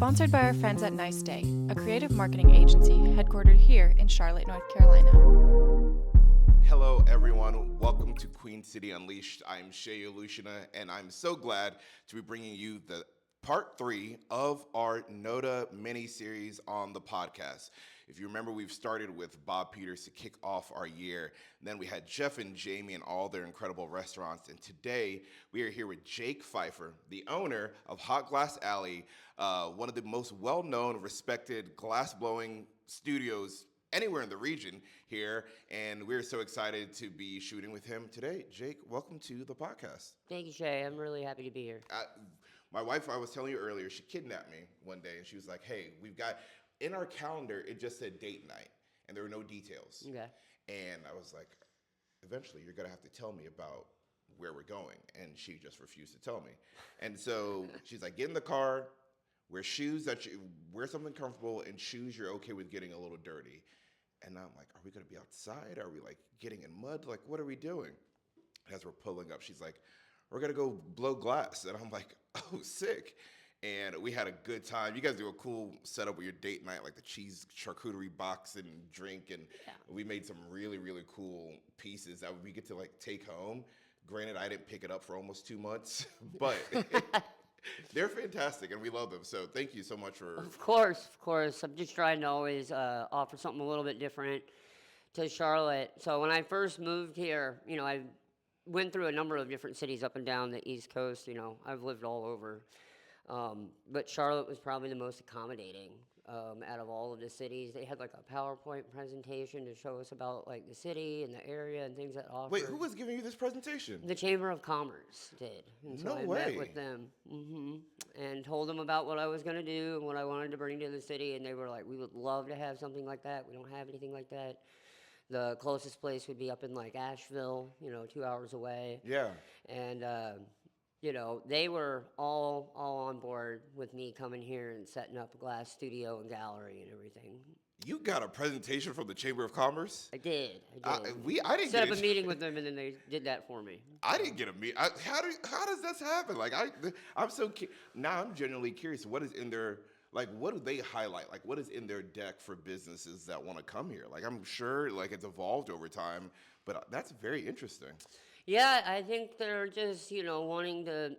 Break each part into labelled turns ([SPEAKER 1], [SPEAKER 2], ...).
[SPEAKER 1] Sponsored by our friends at Nice Day, a creative marketing agency headquartered here in Charlotte, North Carolina.
[SPEAKER 2] Hello, everyone. Welcome to Queen City Unleashed. I'm Shea Lushina, and I'm so glad to be bringing you the part 3 of our NoDa mini-series on the podcast. If you remember, we've started with Bob Peters to kick off our year. Then we had Jeff and Jamie and all their incredible restaurants. And today, we are here with Jake Pfeifer, the owner of Hot Glass Alley, one of the most well-known, respected glass-blowing studios anywhere in the region here, and we're so excited to be shooting with him today. Jake, welcome to the podcast.
[SPEAKER 3] Thank you, Shay. I'm really happy to be here.
[SPEAKER 2] My wife, I was telling you earlier, she kidnapped me one day, and she was like, hey, we've got, in our calendar, it just said date night, and there were no details.
[SPEAKER 3] Okay.
[SPEAKER 2] And I was like, eventually, you're going to have to tell me about where we're going, and she just refused to tell me. And so she's like, get in the car, wear shoes wear something comfortable, and shoes you're okay with getting a little dirty. And I'm like, are we going to be outside? Are we like getting in mud? Like, what are we doing? As we're pulling up, she's like, we're going to go blow glass. And I'm like, oh, sick. And we had a good time. You guys do a cool setup with your date night, like the cheese charcuterie box and drink. And we made some really, really cool pieces that we get to like take home. Granted, I didn't pick it up for almost 2 months, but they're fantastic, and we love them. So thank you so much for...
[SPEAKER 3] Of course. I'm just trying to always offer something a little bit different to Charlotte. So when I first moved here, I went through a number of different cities up and down the East Coast. I've lived all over. But Charlotte was probably the most accommodating out of all of the cities. They had like a PowerPoint presentation to show us about like the city and the area and things that offer.
[SPEAKER 2] Wait, who was giving you this presentation?
[SPEAKER 3] The Chamber of Commerce did. And so I met with them and told them about what I was going to do and what I wanted to bring to the city. And they were like, we would love to have something like that. We don't have anything like that. The closest place would be up in like Asheville, 2 hours away.
[SPEAKER 2] Yeah.
[SPEAKER 3] And, they were all on board with me coming here and setting up a glass studio and gallery and everything.
[SPEAKER 2] You got a presentation from the Chamber of Commerce?
[SPEAKER 3] I did.
[SPEAKER 2] I didn't
[SPEAKER 3] set up a meeting with them, and then they did that for me.
[SPEAKER 2] I didn't get a meeting. How does this happen? Like I'm so now I'm genuinely curious. What is in their what do they highlight? Like what is in their deck for businesses that want to come here? Like I'm sure it's evolved over time, but that's very interesting.
[SPEAKER 3] Yeah, I think they're just, wanting to,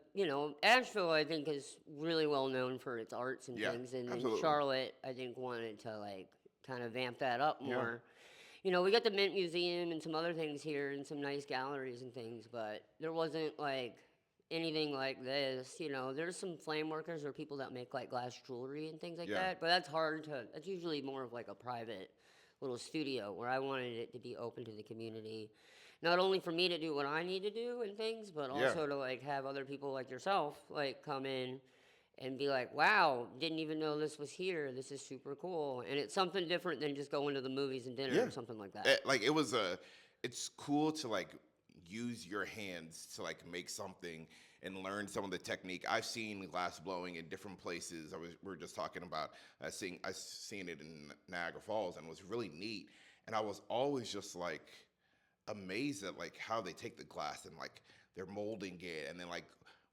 [SPEAKER 3] Asheville, I think, is really well known for its arts and things. And
[SPEAKER 2] absolutely.
[SPEAKER 3] Charlotte, I think, wanted to, kind of vamp that up more. Yeah. We got the Mint Museum and some other things here and some nice galleries and things, but there wasn't, anything like this. There's some flame workers or people that make, glass jewelry and things like that, but that's that's usually more of, a private little studio where I wanted it to be open to the community. Not only for me to do what I need to do and things, but also to have other people like yourself come in and be like, wow, didn't even know this was here. This is super cool. And it's something different than just going to the movies and dinner or something like that.
[SPEAKER 2] It's cool to use your hands to make something and learn some of the technique. I've seen glass blowing in different places. We were just talking about I seen it in Niagara Falls, and it was really neat. And I was always just amazed at how they take the glass and they're molding it, and then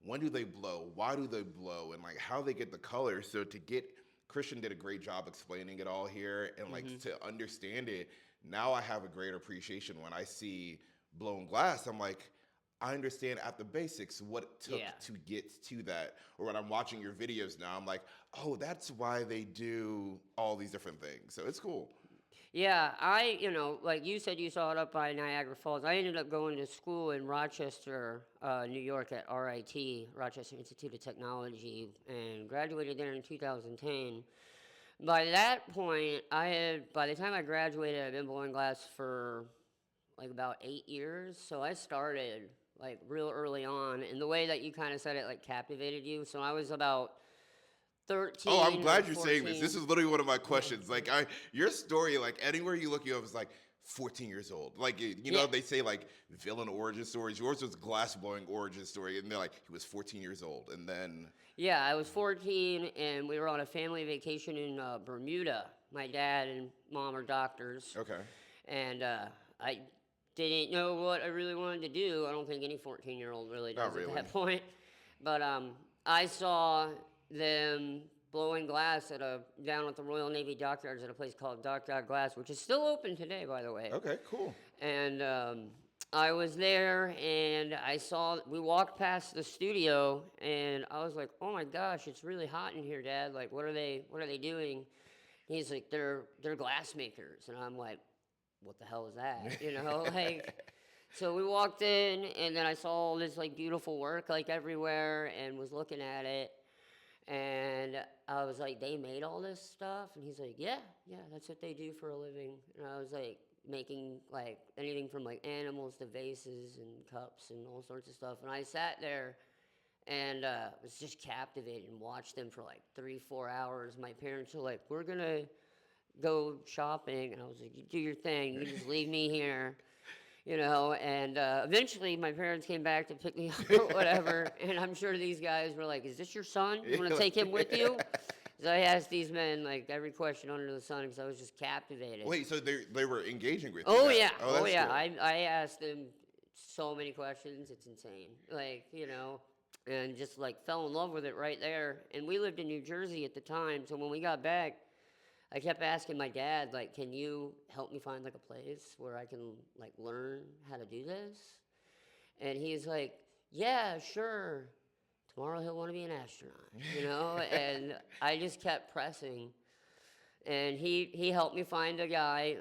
[SPEAKER 2] when do they blow, why do they blow, and how they get the color. So Christian did a great job explaining it all here, and to understand it, now I have a greater appreciation when I see blown glass. I'm I understand at the basics what it took to get to that. Or when I'm watching your videos now, I'm oh, that's why they do all these different things. So it's cool.
[SPEAKER 3] Yeah, like you said, you saw it up by Niagara Falls. I ended up going to school in Rochester, New York at RIT, Rochester Institute of Technology, and graduated there in 2010. By that point, by the time I graduated, I'd been blowing glass for about 8 years. So I started real early on, and the way that you kind of said it captivated you. So I was about 13.
[SPEAKER 2] Oh, I'm glad you're saying this. This is literally one of my questions. Your story, anywhere you look, you up, is 14 years old. They say villain origin stories. Yours was glass blowing origin story, and they're he was 14 years old, and then.
[SPEAKER 3] Yeah, I was 14, and we were on a family vacation in Bermuda. My dad and mom are doctors.
[SPEAKER 2] Okay.
[SPEAKER 3] And I didn't know what I really wanted to do. I don't think any 14-year-old really does at that point. But I saw them blowing glass down at the Royal Navy Dockyards at a place called Dockyard Glass, which is still open today, by the way.
[SPEAKER 2] Okay, cool.
[SPEAKER 3] And I was there, and we walked past the studio, and I was like, "Oh my gosh, it's really hot in here, Dad. Like, what are they doing?" He's like, "They're glass makers," and I'm like, "What the hell is that?" Like. So we walked in, and then I saw all this like beautiful work like everywhere, and was looking at it, and I was like, "They made all this stuff?" And he's like, "Yeah, yeah, that's what they do for a living." And I was like, making like anything from like animals to vases and cups and all sorts of stuff. And I sat there and was just captivated and watched them for like 3-4 hours. My parents were like, "We're gonna go shopping," and I was like, "You do your thing. You just leave me here." And eventually my parents came back to pick me up or whatever, and I'm sure these guys were like, "Is this your son? You want to take him with you?" So I asked these men like every question under the sun because I was just captivated.
[SPEAKER 2] Wait, so they were engaging with you?
[SPEAKER 3] Oh yeah,
[SPEAKER 2] Oh, that's
[SPEAKER 3] yeah.
[SPEAKER 2] cool.
[SPEAKER 3] I asked them so many questions. It's insane. Like and just like fell in love with it right there. And we lived in New Jersey at the time, so when we got back, I kept asking my dad, like, "Can you help me find like a place where I can like learn how to do this?" And he's like, "Yeah, sure. Tomorrow he'll want to be an astronaut," And I just kept pressing. And he helped me find a guy.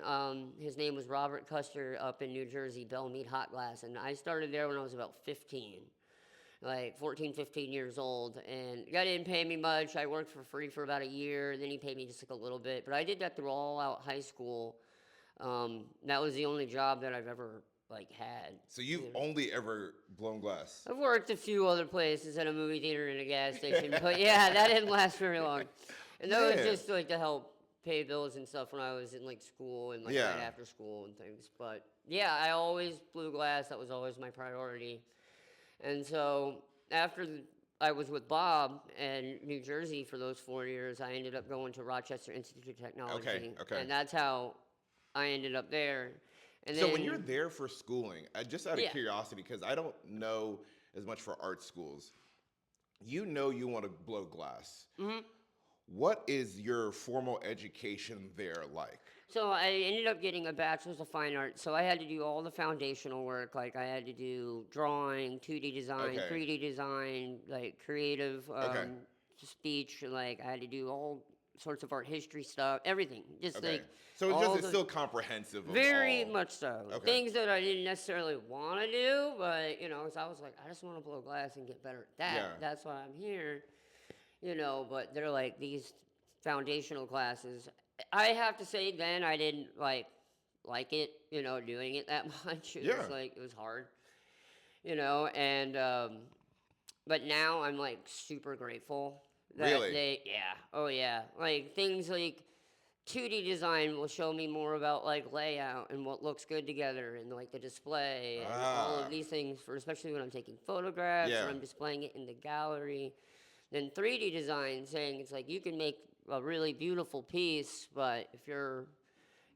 [SPEAKER 3] His name was Robert Custer up in New Jersey, Bellmead Hot Glass. And I started there when I was about 15. Like 14, 15 years old, and the guy didn't pay me much. I worked for free for about a year, and then he paid me just like a little bit. But I did that through all out high school. That was the only job that I've ever like had.
[SPEAKER 2] So you've only ever blown glass?
[SPEAKER 3] I've worked a few other places, at a movie theater and a gas station, but yeah, that didn't last very long. And that was just like to help pay bills and stuff when I was in like school and like right after school and things. But yeah, I always blew glass. That was always my priority. And so after I was with Bob in New Jersey for those 4 years, I ended up going to Rochester Institute of Technology.
[SPEAKER 2] Okay.
[SPEAKER 3] And that's how I ended up there. And
[SPEAKER 2] so
[SPEAKER 3] then,
[SPEAKER 2] when you're there for schooling, just out of curiosity, because I don't know as much for art schools, you want to blow glass.
[SPEAKER 3] Mm-hmm.
[SPEAKER 2] What is your formal education there like?
[SPEAKER 3] So I ended up getting a bachelor's of fine arts. So I had to do all the foundational work. Like I had to do drawing, 2D design, 3D design, like creative speech. Like I had to do all sorts of art history stuff, everything. Just like
[SPEAKER 2] so it's still comprehensive.
[SPEAKER 3] Very much so. Things that I didn't necessarily want to do, but so I was like, I just want to blow glass and get better at that.
[SPEAKER 2] Yeah.
[SPEAKER 3] That's why I'm here. But they're like these foundational classes. I have to say, then I didn't like it, doing it that much. It was like it was hard, and but now I'm like super grateful that like things like 2D design will show me more about like layout and what looks good together and like the display and all of these things especially when I'm taking photographs or I'm displaying it in the gallery. Then 3D design saying it's like you can make a really beautiful piece, but if you're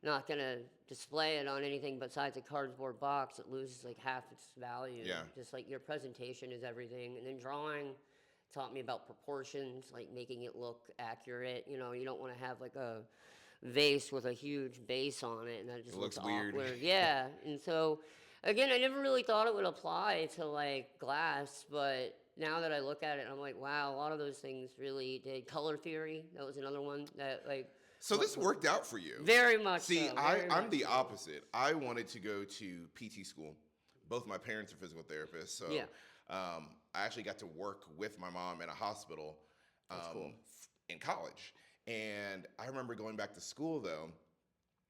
[SPEAKER 3] not going to display it on anything besides a cardboard box, it loses like half its value.
[SPEAKER 2] Yeah.
[SPEAKER 3] Just like your presentation is everything. And then drawing taught me about proportions, like making it look accurate. You don't want to have like a vase with a huge base on it and that just looks
[SPEAKER 2] weird.
[SPEAKER 3] Awkward. Yeah. And so again, I never really thought it would apply to like glass, but now that I look at it, I'm like, wow, a lot of those things really did. Color theory, that was another one that like.
[SPEAKER 2] So this worked out for you.
[SPEAKER 3] Very much.
[SPEAKER 2] See,
[SPEAKER 3] so,
[SPEAKER 2] I'm the opposite. I wanted to go to PT school. Both my parents are physical therapists, so I actually got to work with my mom in a hospital in college. And I remember going back to school though,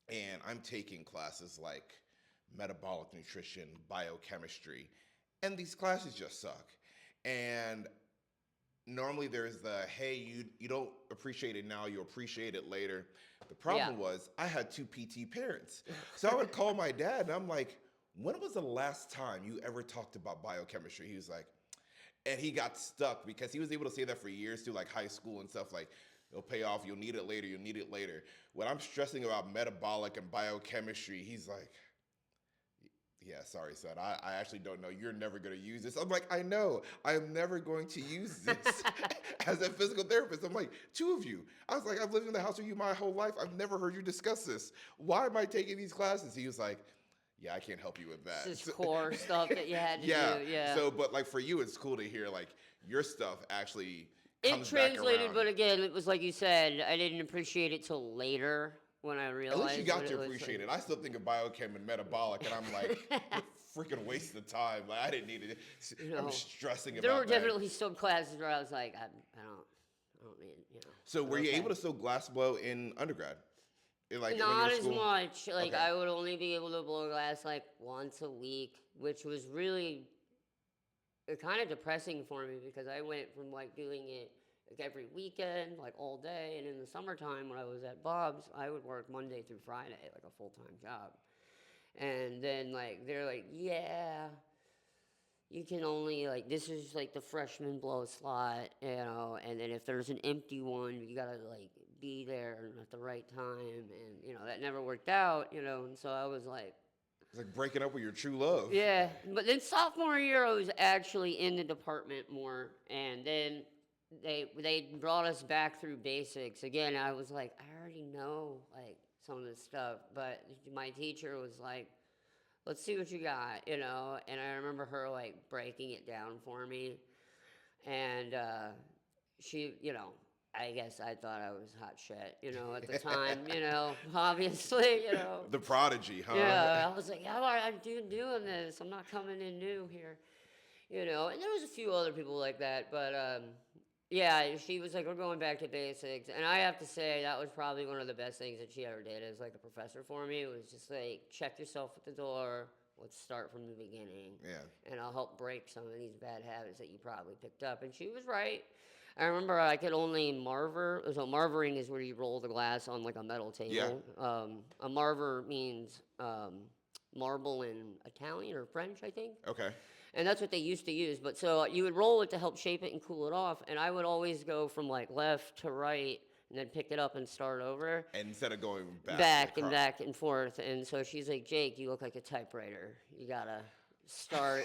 [SPEAKER 2] and I'm taking classes like metabolic nutrition, biochemistry, and these classes just suck. And normally there's the, hey, you don't appreciate it now, you'll appreciate it later. The problem was I had 2 PT parents. So I would call my dad and I'm like, when was the last time you ever talked about biochemistry? He was like, and he got stuck because he was able to say that for years through like high school and stuff like, it'll pay off, you'll need it later. When I'm stressing about metabolic and biochemistry, he's like, Yeah, sorry, son. I actually don't know. You're never going to use this. I'm like, I know. I am never going to use this as a physical therapist. I'm like, two of you. I was like, I've lived in the house with you my whole life. I've never heard you discuss this. Why am I taking these classes? He was like, yeah, I can't help you with that.
[SPEAKER 3] It's just core stuff that you had to
[SPEAKER 2] Yeah.
[SPEAKER 3] do. Yeah.
[SPEAKER 2] So, but like for you, it's cool to hear like your stuff actually
[SPEAKER 3] It
[SPEAKER 2] comes back
[SPEAKER 3] translated,
[SPEAKER 2] around.
[SPEAKER 3] but again, it was like you said, I didn't appreciate it till later when I
[SPEAKER 2] At
[SPEAKER 3] realized.
[SPEAKER 2] least you got
[SPEAKER 3] what
[SPEAKER 2] to
[SPEAKER 3] it was
[SPEAKER 2] appreciate
[SPEAKER 3] like.
[SPEAKER 2] it. I still think of biochem and metabolic, and I'm like, freaking waste of time. Like I didn't need it.
[SPEAKER 3] You
[SPEAKER 2] I'm
[SPEAKER 3] know,
[SPEAKER 2] stressing
[SPEAKER 3] there
[SPEAKER 2] about
[SPEAKER 3] were
[SPEAKER 2] that.
[SPEAKER 3] definitely some classes where I was like, I don't need, you know.
[SPEAKER 2] So were you
[SPEAKER 3] Okay.
[SPEAKER 2] able to still glass blow in undergrad? Like when you were
[SPEAKER 3] Not
[SPEAKER 2] in
[SPEAKER 3] as
[SPEAKER 2] school?
[SPEAKER 3] much. Like
[SPEAKER 2] Okay.
[SPEAKER 3] I would only be able to blow glass like once a week, which was really kind of depressing for me because I went from like doing it like every weekend, like all day, and in the summertime when I was at Bob's, I would work Monday through Friday, like a full-time job. And then like they're like, yeah, you can only like this is like the freshman blow slot, you know, and then if there's an empty one, you gotta like be there at the right time, and you know that never worked out, you know, and so I was like,
[SPEAKER 2] It's like breaking up with your true love.
[SPEAKER 3] yeah. But then sophomore year, I was actually in the department more, and then they brought us back through basics again. I was like, I already know like some of this stuff, but my teacher was like, let's see what you got, you know. And I remember her like breaking it down for me, and she, you know, I guess I thought I was hot shit, you know, at the time, you know, obviously, you know.
[SPEAKER 2] The prodigy, huh?
[SPEAKER 3] Yeah, I was like, how are I doing this? I'm not coming in new here, you know. And there was a few other people like that, but yeah, she was like, we're going back to basics, and I have to say that was probably one of the best things that she ever did as like a professor for me. It was just like, check yourself at the door. Let's start from the beginning.
[SPEAKER 2] Yeah.
[SPEAKER 3] And I'll help break some of these bad habits that you probably picked up. And she was right. I remember I could only marver. So marvering is where you roll the glass on like a metal table. A marver means marble in Italian or French, I think.
[SPEAKER 2] Okay.
[SPEAKER 3] And that's what they used to use. But so you would roll it to help shape it and cool it off. And I would always go from like left to right and then pick it up and start over.
[SPEAKER 2] And instead of going
[SPEAKER 3] Back and back and forth. And so she's like, Jake, you look like a typewriter. You gotta start,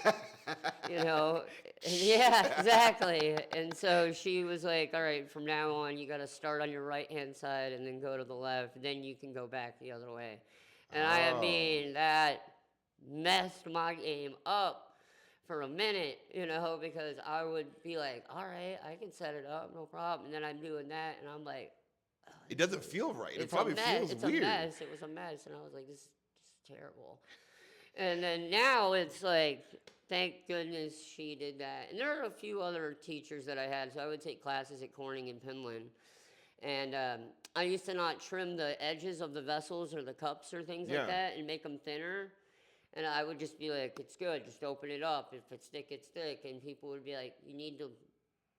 [SPEAKER 3] you know. And yeah, exactly. And so she was like, all right, from now on, you gotta start on your right-hand side and then go to the left. Then you can go back the other way. And I mean, that messed my game up for a minute, you know, because I would be like, all right, I can set it up, no problem. And then I'm doing that, and I'm like, oh,
[SPEAKER 2] It doesn't feel right. It
[SPEAKER 3] it's
[SPEAKER 2] probably
[SPEAKER 3] a mess.
[SPEAKER 2] feels
[SPEAKER 3] It's
[SPEAKER 2] weird.
[SPEAKER 3] a mess. It was a mess, and I was like, this is terrible. And then now it's like, thank goodness she did that. And there are a few other teachers that I had. So I would take classes at Corning and Penland. And I used to not trim the edges of the vessels or the cups or things
[SPEAKER 2] Yeah.
[SPEAKER 3] like that and make them thinner. And I would just be like, it's good, just open it up. If it's thick, it's thick. And people would be like, you need to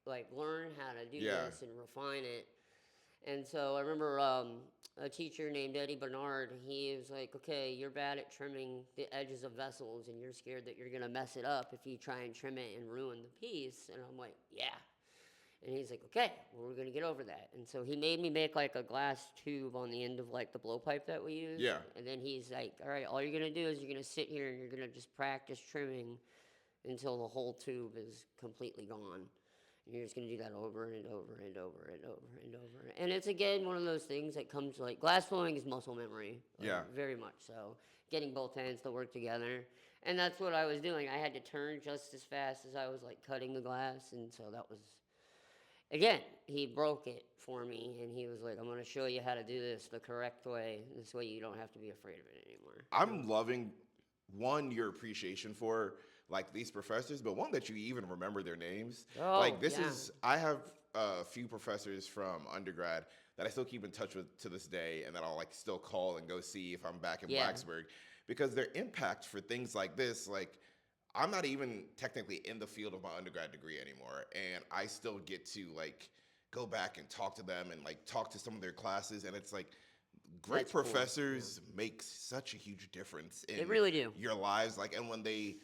[SPEAKER 3] like learn how to do
[SPEAKER 2] Yeah.
[SPEAKER 3] this and refine it. And so I remember a teacher named Eddie Bernard, he was like, okay, you're bad at trimming the edges of vessels and you're scared that you're going to mess it up if you try and trim it and ruin the piece. And I'm like, yeah. And he's like, okay, well, we're going to get over that. And so he made me make like a glass tube on the end of like the blowpipe that we use.
[SPEAKER 2] Yeah.
[SPEAKER 3] And then he's like, all right, all you're going to do is you're going to sit here and you're going to just practice trimming until the whole tube is completely gone. And you're just going to do that over and over and over and over and over. And it's, again, one of those things that comes like, glass blowing is muscle memory.
[SPEAKER 2] Yeah.
[SPEAKER 3] Very much so. Getting both hands to work together. And that's what I was doing. I had to turn just as fast as I was like cutting the glass. And so that was, again, he broke it for me. And he was like, I'm going to show you how to do this the correct way. This way you don't have to be afraid of it anymore.
[SPEAKER 2] I'm loving, one, your appreciation for like these professors, but one that you even remember their names.
[SPEAKER 3] Oh,
[SPEAKER 2] like this
[SPEAKER 3] yeah.
[SPEAKER 2] is, I have a few professors from undergrad that I still keep in touch with to this day, and that I'll like still call and go see if I'm back in
[SPEAKER 3] Yeah.
[SPEAKER 2] Blacksburg, because their impact for things like this, like I'm not even technically in the field of my undergrad degree anymore, and I still get to like go back and talk to them and like talk to some of their classes, and it's like great
[SPEAKER 3] That's cool.
[SPEAKER 2] professors make such a huge difference in
[SPEAKER 3] They really do.
[SPEAKER 2] your lives. Like, and when they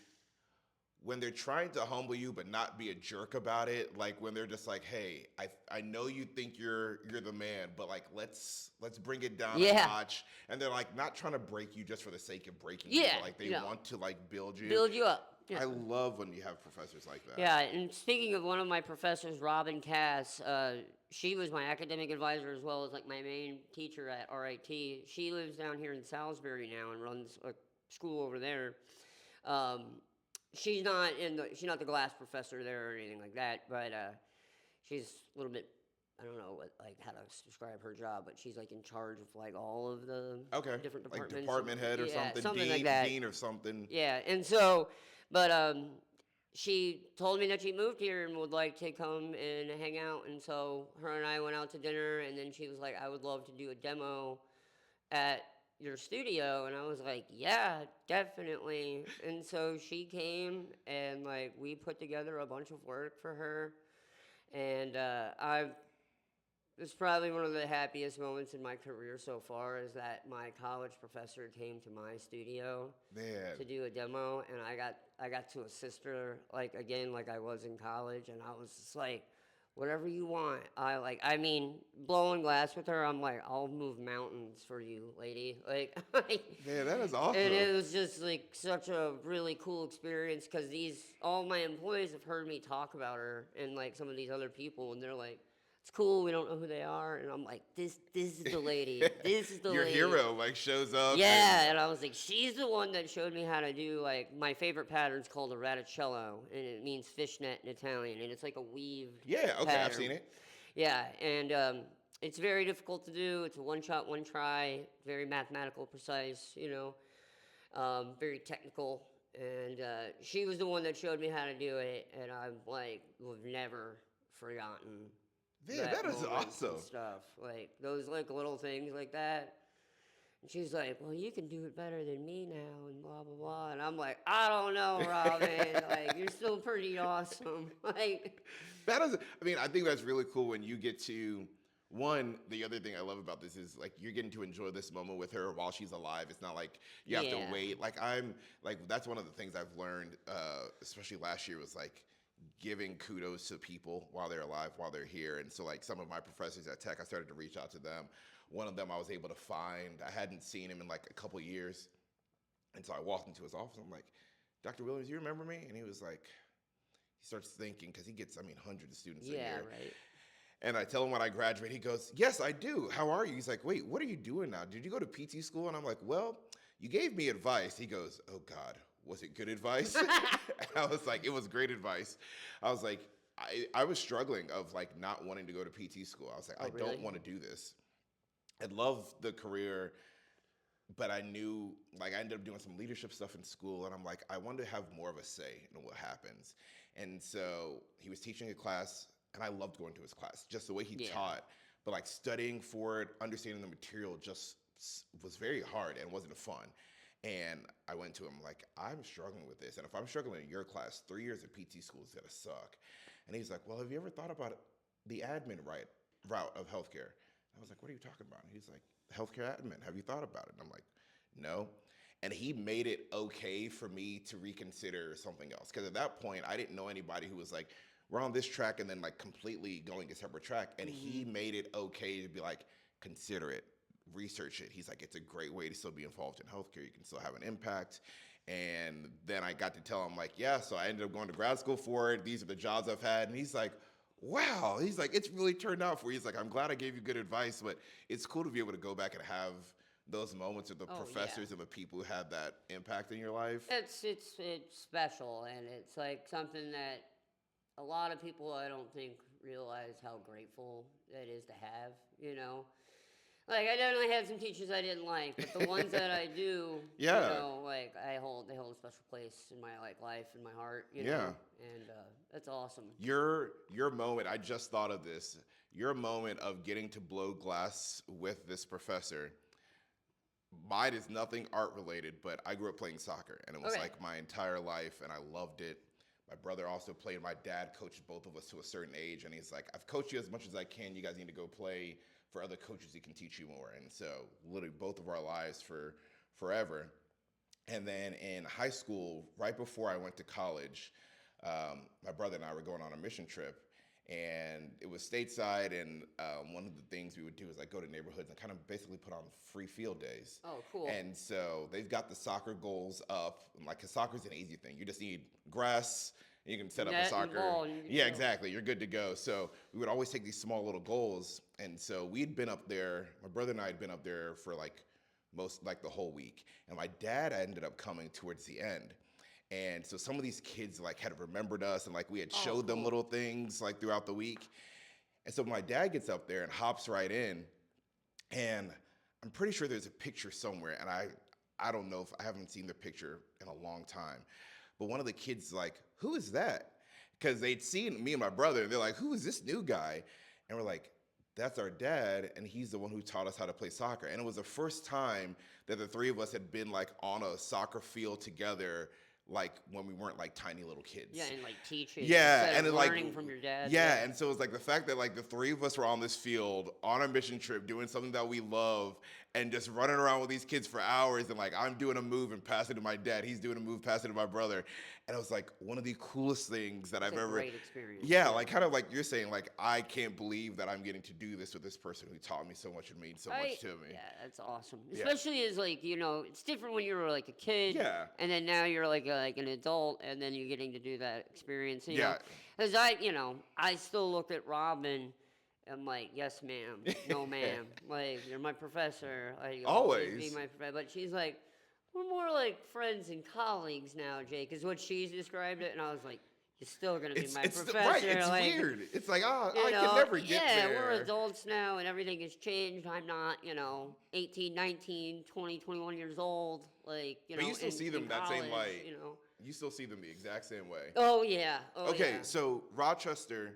[SPEAKER 2] when they're trying to humble you but not be a jerk about it, like when they're just like, hey, I know you think you're the man, but like let's bring it down a
[SPEAKER 3] Yeah.
[SPEAKER 2] notch. And they're like not trying to break you just for the sake of breaking you,
[SPEAKER 3] Yeah,
[SPEAKER 2] but like they
[SPEAKER 3] yeah.
[SPEAKER 2] want to like build you.
[SPEAKER 3] Build you up. Yeah.
[SPEAKER 2] I love when you have professors like that.
[SPEAKER 3] Yeah, and speaking of one of my professors, Robin Cass, she was my academic advisor as well as like my main teacher at RIT. She lives down here in Salisbury now and runs a school over there. Um, she's not the glass professor there or anything like that, but she's a little bit, I don't know what like how to describe her job, but she's like in charge of like all of the
[SPEAKER 2] Okay.
[SPEAKER 3] different
[SPEAKER 2] Like
[SPEAKER 3] departments.
[SPEAKER 2] department head or
[SPEAKER 3] Yeah,
[SPEAKER 2] something,
[SPEAKER 3] something
[SPEAKER 2] dean,
[SPEAKER 3] like that.
[SPEAKER 2] dean or something.
[SPEAKER 3] Yeah, and so, but she told me that she moved here and would like to come and hang out, and so her and I went out to dinner, and then she was like, I would love to do a demo at your studio, and I was like, yeah, definitely. And so she came, and like we put together a bunch of work for her, and it's probably one of the happiest moments in my career so far is that my college professor came to my studio
[SPEAKER 2] Man.
[SPEAKER 3] to do a demo, and I got to assist her like again like I was in college, and I was just like, whatever you want. I mean, blowing glass with her, I'm like, I'll move mountains for you, lady. Like,
[SPEAKER 2] Man, that is awesome.
[SPEAKER 3] and it was just like such a really cool experience because all my employees have heard me talk about her and like some of these other people, and they're like, it's cool. We don't know who they are, and I'm like, this is the lady. This is the
[SPEAKER 2] Your
[SPEAKER 3] lady.
[SPEAKER 2] hero like shows up.
[SPEAKER 3] Yeah, and I was like, she's the one that showed me how to do like my favorite pattern's called a raticello, and it means fishnet in Italian, and it's like a weaved.
[SPEAKER 2] Yeah, okay,
[SPEAKER 3] pattern.
[SPEAKER 2] I've seen it.
[SPEAKER 3] Yeah, and it's very difficult to do. It's a one shot, one try, very mathematical, precise. Very technical. And she was the one that showed me how to do it, and I'm like, we've never forgotten.
[SPEAKER 2] Man, that is
[SPEAKER 3] moment
[SPEAKER 2] awesome.
[SPEAKER 3] and stuff like those like little things like that. And she's like, well, you can do it better than me now, and blah blah blah. And I'm like, I don't know, Robin. Like, you're still pretty awesome. Like,
[SPEAKER 2] That is, I mean, I think that's really cool when you get to, one, the other thing I love about this is like you're getting to enjoy this moment with her while she's alive. It's not like you have
[SPEAKER 3] Yeah.
[SPEAKER 2] to wait. That's one of the things I've learned, especially last year, was like giving kudos to people while they're alive, while they're here. And so like some of my professors at Tech, I started to reach out to them. One of them I was able to find. I hadn't seen him in like a couple years. And so I walked into his office. I'm like, Dr. Williams, you remember me? And he was like, he starts thinking, because he gets, hundreds of students a
[SPEAKER 3] yeah,
[SPEAKER 2] year.
[SPEAKER 3] right.
[SPEAKER 2] And I tell him when I graduate, he goes, yes, I do. How are you? He's like, wait, what are you doing now? Did you go to PT school? And I'm like, well, you gave me advice. He goes, oh God, was it good advice? And I was like, it was great advice. I was like, I was struggling of like not wanting to go to PT school. I was like,
[SPEAKER 3] Oh,
[SPEAKER 2] I
[SPEAKER 3] really?
[SPEAKER 2] don't want to do this. I love the career, but I knew, like, I ended up doing some leadership stuff in school, and I'm like, I want to have more of a say in what happens. And so he was teaching a class, and I loved going to his class, just the way he
[SPEAKER 3] Yeah.
[SPEAKER 2] taught. But like studying for it, understanding the material just was very hard and wasn't fun. And I went to him like, I'm struggling with this. And if I'm struggling in your class, 3 years of PT school is gonna suck. And he's like, well, have you ever thought about the admin route of healthcare? I was like, what are you talking about? And he's like, healthcare admin, have you thought about it? And I'm like, no. And he made it okay for me to reconsider something else. Because at that point, I didn't know anybody who was like, we're on this track and then like completely going a separate track. And he made it okay to be like, consider it, research it. He's like, it's a great way to still be involved in healthcare. You can still have an impact. And then I got to tell him like, yeah, so I ended up going to grad school for it. These are the jobs I've had. And he's like, wow. He's like, it's really turned out for you. He's like, I'm glad I gave you good advice, but it's cool to be able to go back and have those moments with the professors and the people who had that impact in your life.
[SPEAKER 3] It's special, and it's like something that a lot of people I don't think realize how grateful that is to have. Like, I definitely had some teachers I didn't like, but the ones that I do,
[SPEAKER 2] Yeah.
[SPEAKER 3] like they hold a special place in my like life and my heart.
[SPEAKER 2] Yeah.
[SPEAKER 3] And that's awesome.
[SPEAKER 2] Your moment, I just thought of this. Your moment of getting to blow glass with this professor. Mine is nothing art related, but I grew up playing soccer, and it was
[SPEAKER 3] Okay.
[SPEAKER 2] like my entire life, and I loved it. My brother also played. My dad coached both of us to a certain age, and he's like, I've coached you as much as I can. You guys need to go play for other coaches who can teach you more. And so literally both of our lives for forever. And then in high school, right before I went to college, my brother and I were going on a mission trip, and it was stateside. And one of the things we would do is like go to neighborhoods and kind of basically put on free field days.
[SPEAKER 3] Oh, cool.
[SPEAKER 2] And so they've got the soccer goals up, and like, cause soccer's an easy thing. You just need grass. And you can set up a
[SPEAKER 3] Net and
[SPEAKER 2] soccer.
[SPEAKER 3] ball, and you can
[SPEAKER 2] Yeah,
[SPEAKER 3] go.
[SPEAKER 2] exactly. You're good to go. So we would always take these small little goals, and so we'd been up there. My brother and I had been up there for like the whole week, and my dad ended up coming towards the end. And so some of these kids like had remembered us, and like we had showed them
[SPEAKER 3] cool.
[SPEAKER 2] little things like throughout the week. And so my dad gets up there and hops right in, and I'm pretty sure there's a picture somewhere, and I don't know, if I haven't seen the picture in a long time. But one of the kids like, "Who is that?" Because they'd seen me and my brother, and they're like, "Who is this new guy?" And we're like, "That's our dad, and he's the one who taught us how to play soccer." And it was the first time that the three of us had been like on a soccer field together, like when we weren't like tiny little kids.
[SPEAKER 3] Yeah, and like teaching.
[SPEAKER 2] Yeah,
[SPEAKER 3] instead
[SPEAKER 2] and
[SPEAKER 3] of
[SPEAKER 2] it, like,
[SPEAKER 3] learning from your dad.
[SPEAKER 2] Yeah, and so it's like the fact that like the three of us were on this field on a mission trip doing something that we love, and just running around with these kids for hours, and like I'm doing a move and passing to my dad, he's doing a move, passing to my brother, and it was like one of the coolest things that
[SPEAKER 3] It's
[SPEAKER 2] I've
[SPEAKER 3] a
[SPEAKER 2] ever.
[SPEAKER 3] great experience.
[SPEAKER 2] Yeah, like kind of like you're saying, like I can't believe that I'm getting to do this with this person who taught me so much and means so much to me.
[SPEAKER 3] Yeah, that's awesome.
[SPEAKER 2] Yeah.
[SPEAKER 3] Especially as like, it's different when you were like a kid.
[SPEAKER 2] Yeah.
[SPEAKER 3] And then now you're like an adult, and then you're getting to do that experience.
[SPEAKER 2] Yeah.
[SPEAKER 3] Because I still look at Rob and I'm like, yes, ma'am, no, ma'am. Like, you're my professor. Like, you'll
[SPEAKER 2] Always.
[SPEAKER 3] be my professor. But she's like, we're more like friends and colleagues now, Jake, is what she's described it. And I was like, you're still going to be my professor.
[SPEAKER 2] Right, it's
[SPEAKER 3] like,
[SPEAKER 2] weird. It's like, I
[SPEAKER 3] you
[SPEAKER 2] can
[SPEAKER 3] know,
[SPEAKER 2] never get there.
[SPEAKER 3] Yeah, we're adults now and everything has changed. I'm not, 18, 19, 20, 21 years old. Like,
[SPEAKER 2] But you still see them
[SPEAKER 3] in
[SPEAKER 2] that same
[SPEAKER 3] college,
[SPEAKER 2] light. You still see them the exact same way.
[SPEAKER 3] Oh, yeah.
[SPEAKER 2] Okay,
[SPEAKER 3] Yeah.
[SPEAKER 2] so Rochester,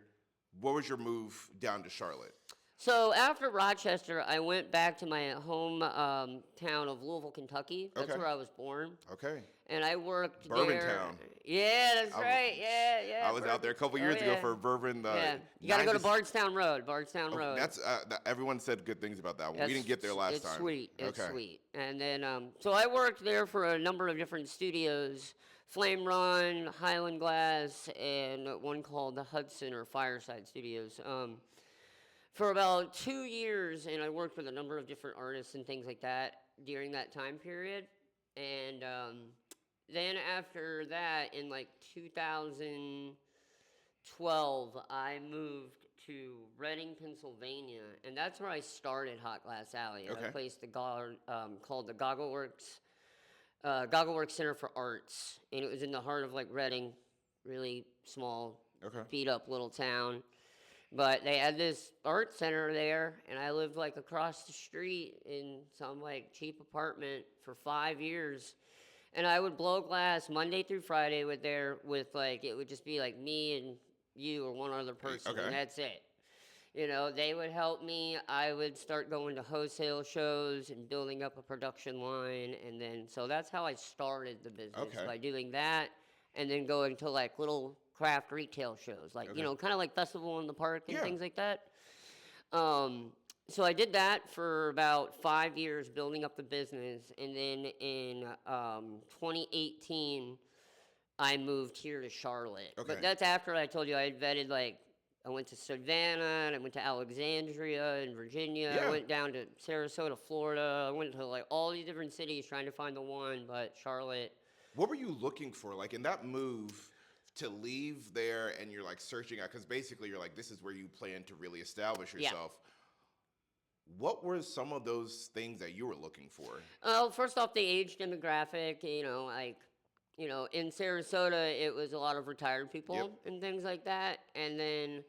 [SPEAKER 2] what was your move down to Charlotte?
[SPEAKER 3] So after Rochester, I went back to my home town of Louisville, Kentucky. That's
[SPEAKER 2] Okay.
[SPEAKER 3] where I was born.
[SPEAKER 2] Okay.
[SPEAKER 3] And I worked
[SPEAKER 2] Bourbon
[SPEAKER 3] there.
[SPEAKER 2] town.
[SPEAKER 3] Yeah, that's
[SPEAKER 2] I-
[SPEAKER 3] right. Yeah.
[SPEAKER 2] I was out there a couple years ago for bourbon.
[SPEAKER 3] Yeah, you got to go to Bardstown Road. Bardstown Road.
[SPEAKER 2] That's everyone said good things about that one. We didn't get there last time.
[SPEAKER 3] It's sweet. It's
[SPEAKER 2] Okay.
[SPEAKER 3] sweet. And then, so I worked there for a number of different studios: Flame Run, Highland Glass, and one called the Hudson or Fireside Studios. For about 2 years, and I worked with a number of different artists and things like that during that time period. And then after that, in like 2012, I moved to Reading, Pennsylvania, and that's where I started Hot Glass Alley.
[SPEAKER 2] Okay.
[SPEAKER 3] A place called the Goggleworks Center for Arts, and it was in the heart of like Reading, really small,
[SPEAKER 2] Okay.
[SPEAKER 3] beat up little town. But they had this art center there, and I lived like across the street in some like cheap apartment for 5 years. And I would blow glass Monday through Friday with like, it would just be like me and you or one other person,
[SPEAKER 2] Okay.
[SPEAKER 3] and that's it. They would help me. I would start going to wholesale shows and building up a production line. And then, so that's how I started the business,
[SPEAKER 2] Okay.
[SPEAKER 3] by doing that and then going to like little craft retail shows, like,
[SPEAKER 2] Okay.
[SPEAKER 3] kind of like Festival in the Park and
[SPEAKER 2] Yeah.
[SPEAKER 3] things like that. So I did that for about 5 years, building up the business. And then in 2018, I moved here to Charlotte.
[SPEAKER 2] Okay.
[SPEAKER 3] But that's after I told you I had vetted, like, I went to Savannah, and I went to Alexandria in Virginia.
[SPEAKER 2] Yeah.
[SPEAKER 3] I went down to Sarasota, Florida. I went to, like, all these different cities trying to find the one, but Charlotte.
[SPEAKER 2] What were you looking for, like in that move to leave there, and you're like searching out, because basically you're like, this is where you plan to really establish
[SPEAKER 3] Yeah.
[SPEAKER 2] yourself. What were some of those things that you were looking for?
[SPEAKER 3] First off, the age demographic, in Sarasota, it was a lot of retired people
[SPEAKER 2] Yep.
[SPEAKER 3] and things like that. And then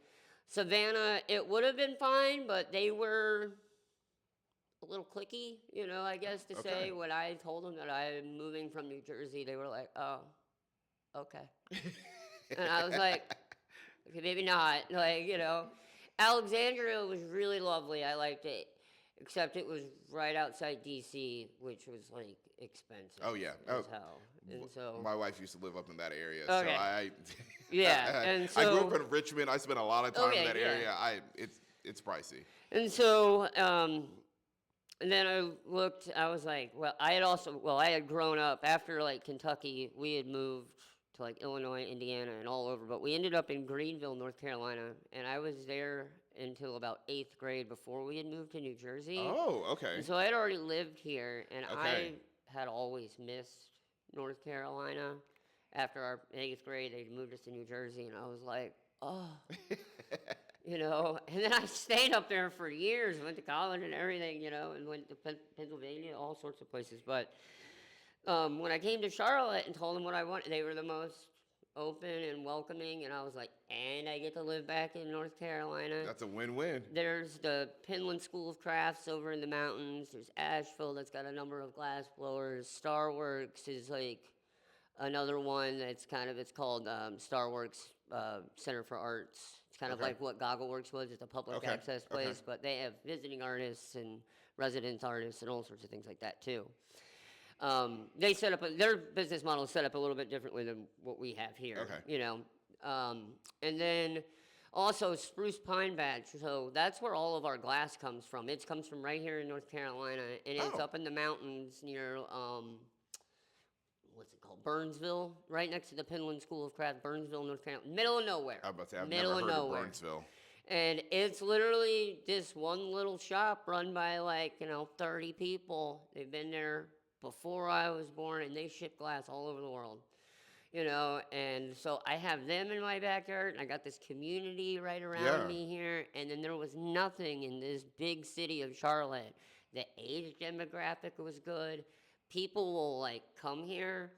[SPEAKER 3] Savannah, it would have been fine, but they were a little cliquey, I guess to
[SPEAKER 2] Okay.
[SPEAKER 3] say. When I told them that I'm moving from New Jersey, they were like, oh, okay. And I was like, okay, maybe not. Like, Alexandria was really lovely. I liked it. Except it was right outside D.C., which was, like, expensive.
[SPEAKER 2] Oh, yeah.
[SPEAKER 3] As
[SPEAKER 2] Oh,
[SPEAKER 3] hell. And so...
[SPEAKER 2] My wife used to live up in that area,
[SPEAKER 3] Okay.
[SPEAKER 2] so I
[SPEAKER 3] Yeah, and
[SPEAKER 2] I grew
[SPEAKER 3] so-
[SPEAKER 2] up in Richmond. I spent a lot of time in
[SPEAKER 3] Okay,
[SPEAKER 2] that
[SPEAKER 3] yeah.
[SPEAKER 2] area. It's pricey.
[SPEAKER 3] And so, And then I looked, I was like, I had grown up after like Kentucky, we had moved to like Illinois, Indiana, and all over, but we ended up in Greenville, North Carolina, and I was there until about 8th grade before we had moved to New Jersey.
[SPEAKER 2] Oh, okay.
[SPEAKER 3] And so I had already lived here, and
[SPEAKER 2] Okay.
[SPEAKER 3] I had always missed North Carolina. After our 8th grade, they moved us to New Jersey, and I was like, oh, And then I stayed up there for years, went to college and everything, and went to Pennsylvania, all sorts of places. But when I came to Charlotte and told them what I wanted, they were the most open and welcoming, and I was like, and I get to live back in North Carolina.
[SPEAKER 2] That's a win-win.
[SPEAKER 3] There's the Penland School of Crafts over in the mountains. There's Asheville that's got a number of glass blowers. Starworks is like another one that's it's called Starworks Center for Arts. It's kind of
[SPEAKER 2] Okay.
[SPEAKER 3] like what Goggleworks was. It's a public
[SPEAKER 2] Okay,
[SPEAKER 3] access
[SPEAKER 2] okay.
[SPEAKER 3] place, but they have visiting artists and residence artists and all sorts of things like that too. They set up their business model is set up a little bit differently than what we have here.
[SPEAKER 2] Okay.
[SPEAKER 3] And then also spruce pine batch. So that's where all of our glass comes from. It comes from right here in North Carolina, and it's
[SPEAKER 2] Oh.
[SPEAKER 3] up in the mountains near what's it called? Burnsville, right next to the Penland School of Craft, Burnsville, North Carolina, middle of nowhere.
[SPEAKER 2] I was about to say, I've
[SPEAKER 3] middle
[SPEAKER 2] never
[SPEAKER 3] of
[SPEAKER 2] heard
[SPEAKER 3] nowhere.
[SPEAKER 2] of Burnsville.
[SPEAKER 3] And it's literally this one little shop run by 30 people. They've been there before I was born, and they ship glass all over the world. And so I have them in my backyard, and I got this community right around
[SPEAKER 2] Yeah.
[SPEAKER 3] me here, and then there was nothing in this big city of Charlotte. The age demographic was good. People will come here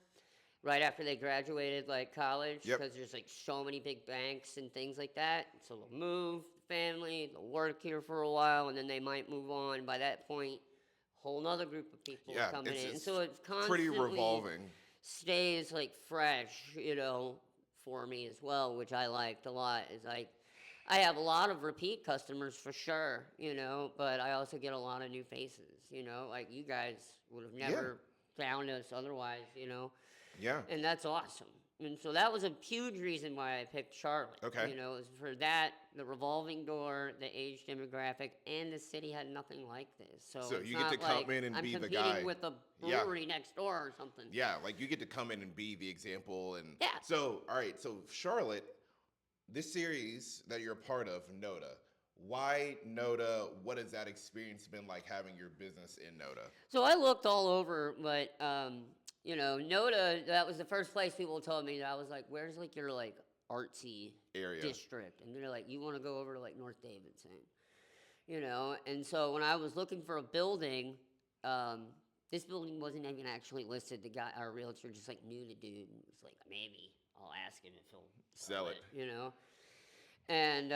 [SPEAKER 3] right after they graduated college
[SPEAKER 2] Yep.
[SPEAKER 3] because there's so many big banks and things like that. So they'll move, family, they'll work here for a while, and then they might move on. By that point, whole nother group of people
[SPEAKER 2] Yeah,
[SPEAKER 3] coming
[SPEAKER 2] it's-
[SPEAKER 3] in. And
[SPEAKER 2] it's
[SPEAKER 3] so it's constantly
[SPEAKER 2] Pretty revolving.
[SPEAKER 3] stays fresh, for me as well, which I liked a lot. Is I have a lot of repeat customers for sure, but I also get a lot of new faces, you guys would have never found us otherwise,
[SPEAKER 2] Yeah.
[SPEAKER 3] and that's awesome. And so that was a huge reason why I picked Charlotte.
[SPEAKER 2] Okay.
[SPEAKER 3] Is for that, the revolving door, the age demographic, and the city had nothing like this. So it's
[SPEAKER 2] you get to
[SPEAKER 3] not
[SPEAKER 2] come
[SPEAKER 3] like
[SPEAKER 2] in and
[SPEAKER 3] I'm
[SPEAKER 2] be the
[SPEAKER 3] competing
[SPEAKER 2] guy.
[SPEAKER 3] with a
[SPEAKER 2] Yeah.
[SPEAKER 3] brewery next door or something.
[SPEAKER 2] Yeah, you get to come in and be the example. And
[SPEAKER 3] Yeah.
[SPEAKER 2] So, all right, so Charlotte, this series that you're a part of, NoDa, why NoDa? What has that experience been like having your business in NoDa?
[SPEAKER 3] So I looked all over, but NoDa, that was the first place people told me that I was like, where's your artsy
[SPEAKER 2] Area.
[SPEAKER 3] district? And they're like, you want to go over to North Davidson, And so when I was looking for a building, this building wasn't even actually listed. The guy, our realtor, just knew the dude. And was like, maybe I'll ask him if he'll
[SPEAKER 2] Sell it.
[SPEAKER 3] And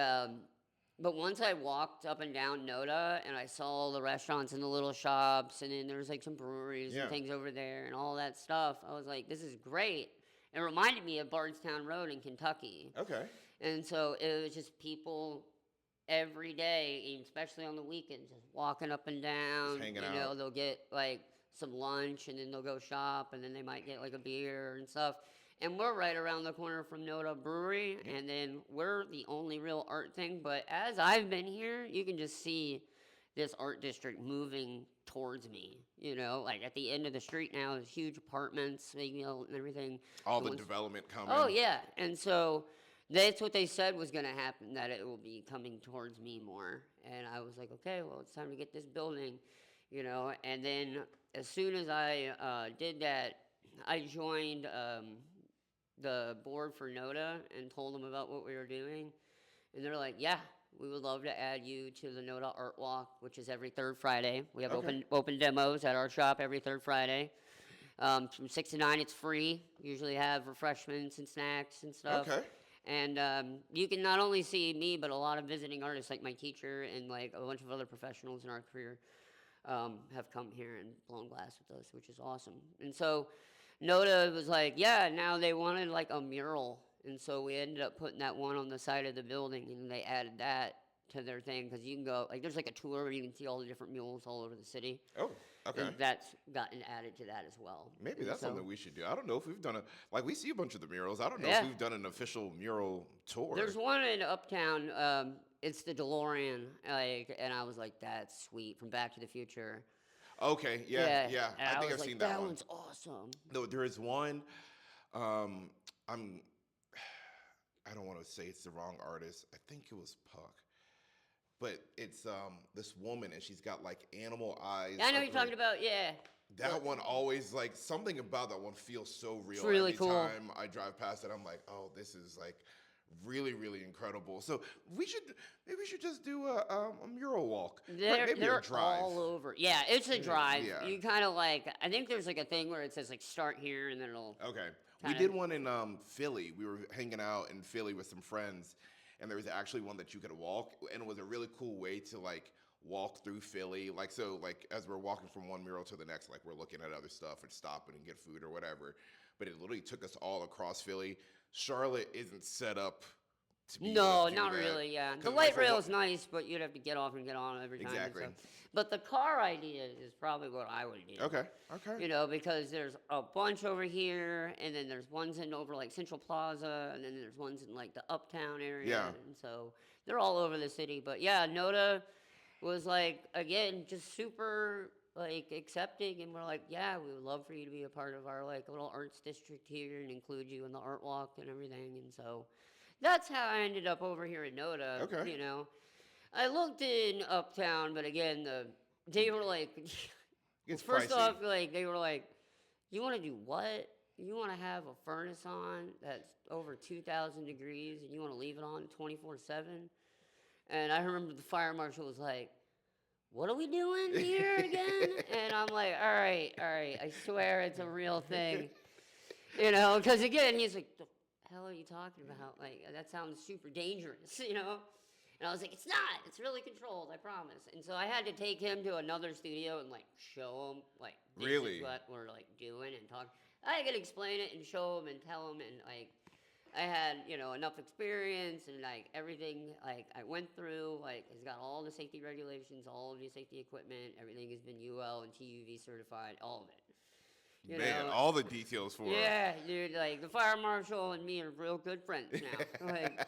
[SPEAKER 3] but once I walked up and down NoDa and I saw all the restaurants and the little shops, and then there was some breweries
[SPEAKER 2] Yeah.
[SPEAKER 3] and things over there and all that stuff, I was like, this is great. It reminded me of Bardstown Road in Kentucky.
[SPEAKER 2] Okay.
[SPEAKER 3] And so it was just people every day, and especially on the weekends, just walking up and down.
[SPEAKER 2] Just hanging out.
[SPEAKER 3] They'll get some lunch, and then they'll go shop, and then they might get a beer and stuff. And we're right around the corner from NoDa Brewery, and then we're the only real art thing. But as I've been here, you can just see this art district moving towards me. At the end of the street now, there's huge apartments, and everything.
[SPEAKER 2] All the
[SPEAKER 3] Once-
[SPEAKER 2] development coming.
[SPEAKER 3] Oh yeah, and so that's what they said was going to happen, that it will be coming towards me more. And I was like, okay, well, it's time to get this building, And then as soon as I did that, I joined the board for NoDa and told them about what we were doing. And they're like, yeah, we would love to add you to the NoDa Art Walk, which is every third Friday. We have
[SPEAKER 2] Okay.
[SPEAKER 3] open demos at our shop every third Friday. From 6 to 9, it's free. Usually have refreshments and snacks and stuff.
[SPEAKER 2] Okay.
[SPEAKER 3] And you can not only see me, but a lot of visiting artists, like my teacher and a bunch of other professionals in our career, have come here and blown glass with us, which is awesome. And so NoDa was like, yeah, now they wanted a mural. And so we ended up putting that one on the side of the building, and they added that to their thing, because you can go, there's a tour where you can see all the different murals all over the city.
[SPEAKER 2] Oh, okay.
[SPEAKER 3] And that's gotten added to that as well.
[SPEAKER 2] Maybe
[SPEAKER 3] And
[SPEAKER 2] that's
[SPEAKER 3] so
[SPEAKER 2] something we should do. I don't know if we've done we see a bunch of the murals. I don't know
[SPEAKER 3] Yeah.
[SPEAKER 2] if we've done an official mural tour.
[SPEAKER 3] There's one in Uptown. It's the DeLorean, and I was like, that's sweet, from Back to the Future.
[SPEAKER 2] Okay, yeah,
[SPEAKER 3] Yeah,
[SPEAKER 2] yeah.
[SPEAKER 3] and
[SPEAKER 2] I
[SPEAKER 3] I
[SPEAKER 2] think
[SPEAKER 3] was
[SPEAKER 2] I've
[SPEAKER 3] like,
[SPEAKER 2] seen that
[SPEAKER 3] that
[SPEAKER 2] one.
[SPEAKER 3] one's awesome.
[SPEAKER 2] No, there is one. Um, I'm. I don't want to say it's the wrong artist. I think it was Puck, but it's this woman and she's got like animal eyes.
[SPEAKER 3] Yeah, I know what
[SPEAKER 2] Like
[SPEAKER 3] you're talking about. Yeah,
[SPEAKER 2] that one always like something about that one feels so
[SPEAKER 3] it's
[SPEAKER 2] real.
[SPEAKER 3] really
[SPEAKER 2] Every
[SPEAKER 3] cool.
[SPEAKER 2] time I drive past it, I'm like, oh, this is like really, really incredible. So we should maybe we should just do a mural walk, maybe a
[SPEAKER 3] They're
[SPEAKER 2] drive.
[SPEAKER 3] all over. Yeah, it's a drive.
[SPEAKER 2] Yeah.
[SPEAKER 3] You kind of like. I think there's like a thing where it says like start here, and then it'll
[SPEAKER 2] Okay. We
[SPEAKER 3] kind of.
[SPEAKER 2] did one in Philly. We were hanging out in Philly with some friends, and there was actually one that you could walk, and it was a really cool way to like walk through Philly. Like so, like as we're walking from one mural to the next, like we're looking at other stuff and stopping and get food or whatever. But it literally took us all across Philly. Charlotte isn't set up to be able
[SPEAKER 3] No,
[SPEAKER 2] to do
[SPEAKER 3] not
[SPEAKER 2] that.
[SPEAKER 3] really. Yeah, the
[SPEAKER 2] 'Cause, like,
[SPEAKER 3] light
[SPEAKER 2] for
[SPEAKER 3] rail
[SPEAKER 2] what?
[SPEAKER 3] is nice, but you'd have to get off and get on every time.
[SPEAKER 2] Exactly.
[SPEAKER 3] And stuff. But the car idea is probably what I would do.
[SPEAKER 2] Okay. Okay.
[SPEAKER 3] You know, because there's a bunch over here, and then there's ones in over like Central Plaza, and then there's ones in like the Uptown area,
[SPEAKER 2] Yeah.
[SPEAKER 3] and so they're all over the city. But yeah, NoDa was like again just super like accepting, and we're like, yeah, we would love for you to be a part of our like little arts district here and include you in the art walk and everything, and so that's how I ended up over here in NoDa.
[SPEAKER 2] Okay.
[SPEAKER 3] You know, I looked in Uptown, but again, they were like.
[SPEAKER 2] It's
[SPEAKER 3] First
[SPEAKER 2] pricey.
[SPEAKER 3] off, like they were like, "You want to do what? You want to have a furnace on that's over 2,000 degrees, and you want to leave it on 24/7?" And I remember the fire marshal was like, "What are we doing here again?" And I'm like, "All right, all right. I swear it's a real thing, you know." Because again, he's like, "The hell are you talking about? Like that sounds super dangerous, you know." And I was like, it's not. It's really controlled, I promise. And so I had to take him to another studio and like show him like this
[SPEAKER 2] Really?
[SPEAKER 3] is what we're like doing and talk. I could explain it and show him and tell him and like I had enough experience and like everything like I went through like he's got all the safety regulations, all of the safety equipment, everything has been UL and TUV certified, all of it. You
[SPEAKER 2] Man,
[SPEAKER 3] know?
[SPEAKER 2] all the details for it.
[SPEAKER 3] Yeah, dude. Like the fire marshal and me are real good friends now. Like.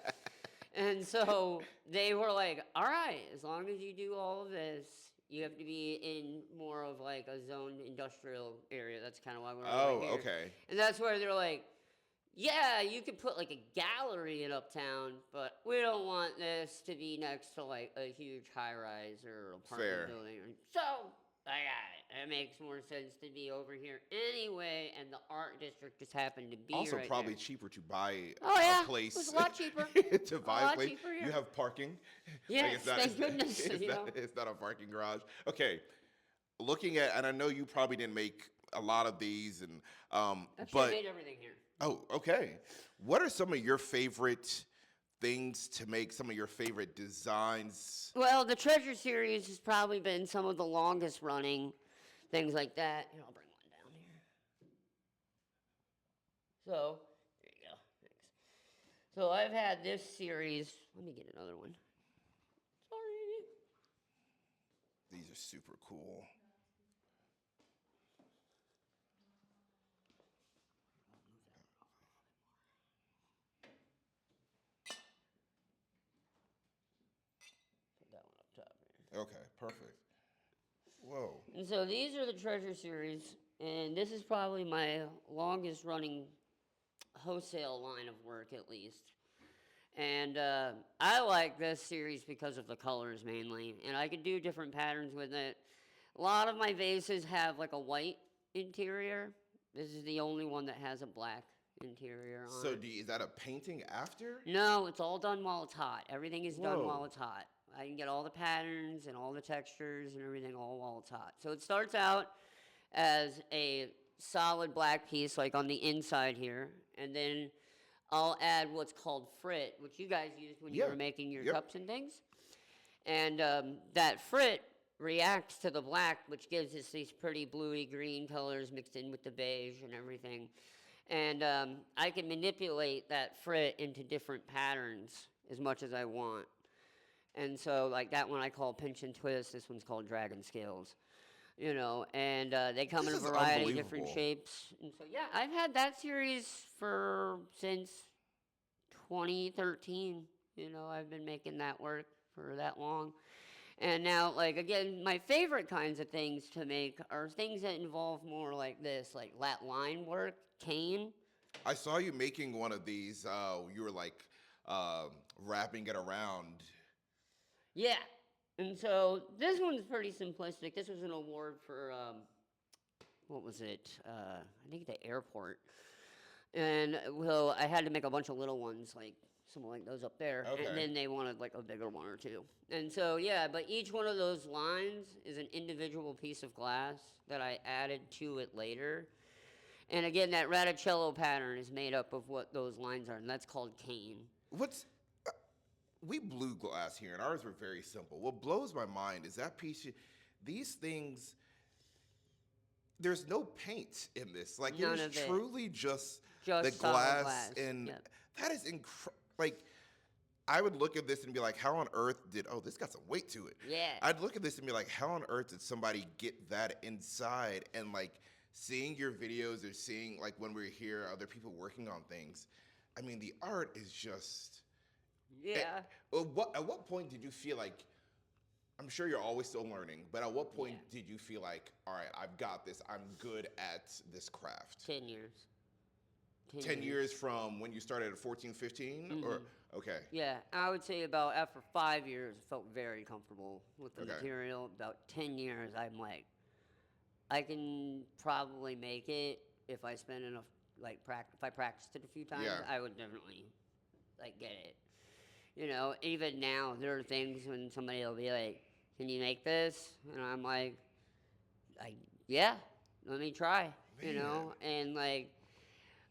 [SPEAKER 3] And so they were like, all right, as long as you do all of this, you have to be in more of like a zoned industrial area. That's kind of why we're over here.
[SPEAKER 2] Okay.
[SPEAKER 3] And that's where they're like, yeah, you could put like a gallery in Uptown, but we don't want this to be next to like a huge high rise or apartment
[SPEAKER 2] Fair.
[SPEAKER 3] building. So I got it. It makes more sense to be over here anyway, and the art district just happened to be
[SPEAKER 2] Also,
[SPEAKER 3] right
[SPEAKER 2] probably
[SPEAKER 3] there.
[SPEAKER 2] cheaper to buy
[SPEAKER 3] Oh, yeah.
[SPEAKER 2] a place.
[SPEAKER 3] It was a lot cheaper.
[SPEAKER 2] To buy
[SPEAKER 3] A
[SPEAKER 2] a
[SPEAKER 3] lot
[SPEAKER 2] place.
[SPEAKER 3] cheaper here.
[SPEAKER 2] You have parking.
[SPEAKER 3] Yes, thank goodness,
[SPEAKER 2] It's
[SPEAKER 3] you know.
[SPEAKER 2] it's not a parking garage. Okay. Looking at, and I know you probably didn't make a lot of these, and
[SPEAKER 3] Actually, I
[SPEAKER 2] but
[SPEAKER 3] made everything here.
[SPEAKER 2] oh, okay. What are some of your favorite things to make? Some of your favorite designs?
[SPEAKER 3] Well, the Treasure series has probably been some of the longest running things like that. Here, I'll bring one down here. So, there you go. Thanks. So, I've had this series. Let me get another one. Sorry.
[SPEAKER 2] These are super cool.
[SPEAKER 3] Put that one up top here.
[SPEAKER 2] Okay, perfect. Whoa.
[SPEAKER 3] And so, these are the Treasure series, and this is probably my longest running wholesale line of work, at least. And I like this series because of the colors mainly, and I can do different patterns with it. A lot of my vases have like a white interior. This is the only one that has a black interior on
[SPEAKER 2] So,
[SPEAKER 3] it.
[SPEAKER 2] is that a painting after?
[SPEAKER 3] No, it's all done while it's hot. Everything is done
[SPEAKER 2] Whoa.
[SPEAKER 3] while it's hot. I can get all the patterns and all the textures and everything all while it's hot. So it starts out as a solid black piece, like on the inside here, and then I'll add what's called frit, which you guys used when you
[SPEAKER 2] Yeah.
[SPEAKER 3] were making your
[SPEAKER 2] Yep.
[SPEAKER 3] cups and things. And that frit reacts to the black, which gives us these pretty bluey green colors mixed in with the beige and everything. And I can manipulate that frit into different patterns as much as I want. And so, like that one I call pinch and twist. This one's called dragon scales. You know, and they come
[SPEAKER 2] This
[SPEAKER 3] in a
[SPEAKER 2] is
[SPEAKER 3] variety of different
[SPEAKER 2] unbelievable.
[SPEAKER 3] shapes. And so, yeah, I've had that series since 2013. You know, I've been making that work for that long. And now, like, again, my favorite kinds of things to make are things that involve more like this, like line work, cane.
[SPEAKER 2] I saw you making one of these. You were like wrapping it around.
[SPEAKER 3] Yeah. And so this one's pretty simplistic. This was an award for, what was it? I think the airport. And well, I had to make a bunch of little ones, like something like those up there.
[SPEAKER 2] Okay.
[SPEAKER 3] And then they wanted like a bigger one or two. And so, yeah, but each one of those lines is an individual piece of glass that I added to it later. And again, that radicello pattern is made up of what those lines are, and that's called cane.
[SPEAKER 2] What's we blew glass here, and ours were very simple. What blows my mind is that these things. There's no paint in this. Like
[SPEAKER 3] None
[SPEAKER 2] it
[SPEAKER 3] of
[SPEAKER 2] is
[SPEAKER 3] it.
[SPEAKER 2] truly just the
[SPEAKER 3] Just solid
[SPEAKER 2] glass,
[SPEAKER 3] glass.
[SPEAKER 2] and
[SPEAKER 3] Yep.
[SPEAKER 2] that is like. I would look at this and be like, how on earth this got some weight to it.
[SPEAKER 3] Yeah.
[SPEAKER 2] I'd look at this and be like, how on earth did somebody get that inside? And like seeing your videos or seeing like when we're here, other people working on things. I mean, the art is just.
[SPEAKER 3] Yeah.
[SPEAKER 2] At what point did you feel like, I'm sure you're always still learning, but at what point did you feel like, all right, I've got this, I'm good at this craft?
[SPEAKER 3] 10 years.
[SPEAKER 2] 10 years from when you started at 14, 15? Or, okay.
[SPEAKER 3] Yeah, I would say about after 5 years, I felt very comfortable with the
[SPEAKER 2] Okay.
[SPEAKER 3] material. About 10 years, I'm like, I can probably make it if I spend enough, like, if I practiced it a few times,
[SPEAKER 2] Yeah.
[SPEAKER 3] I would definitely, like, get it. You know, even now, there are things when somebody will be like, can you make this? And I'm like, yeah, let me try, you know? And, like,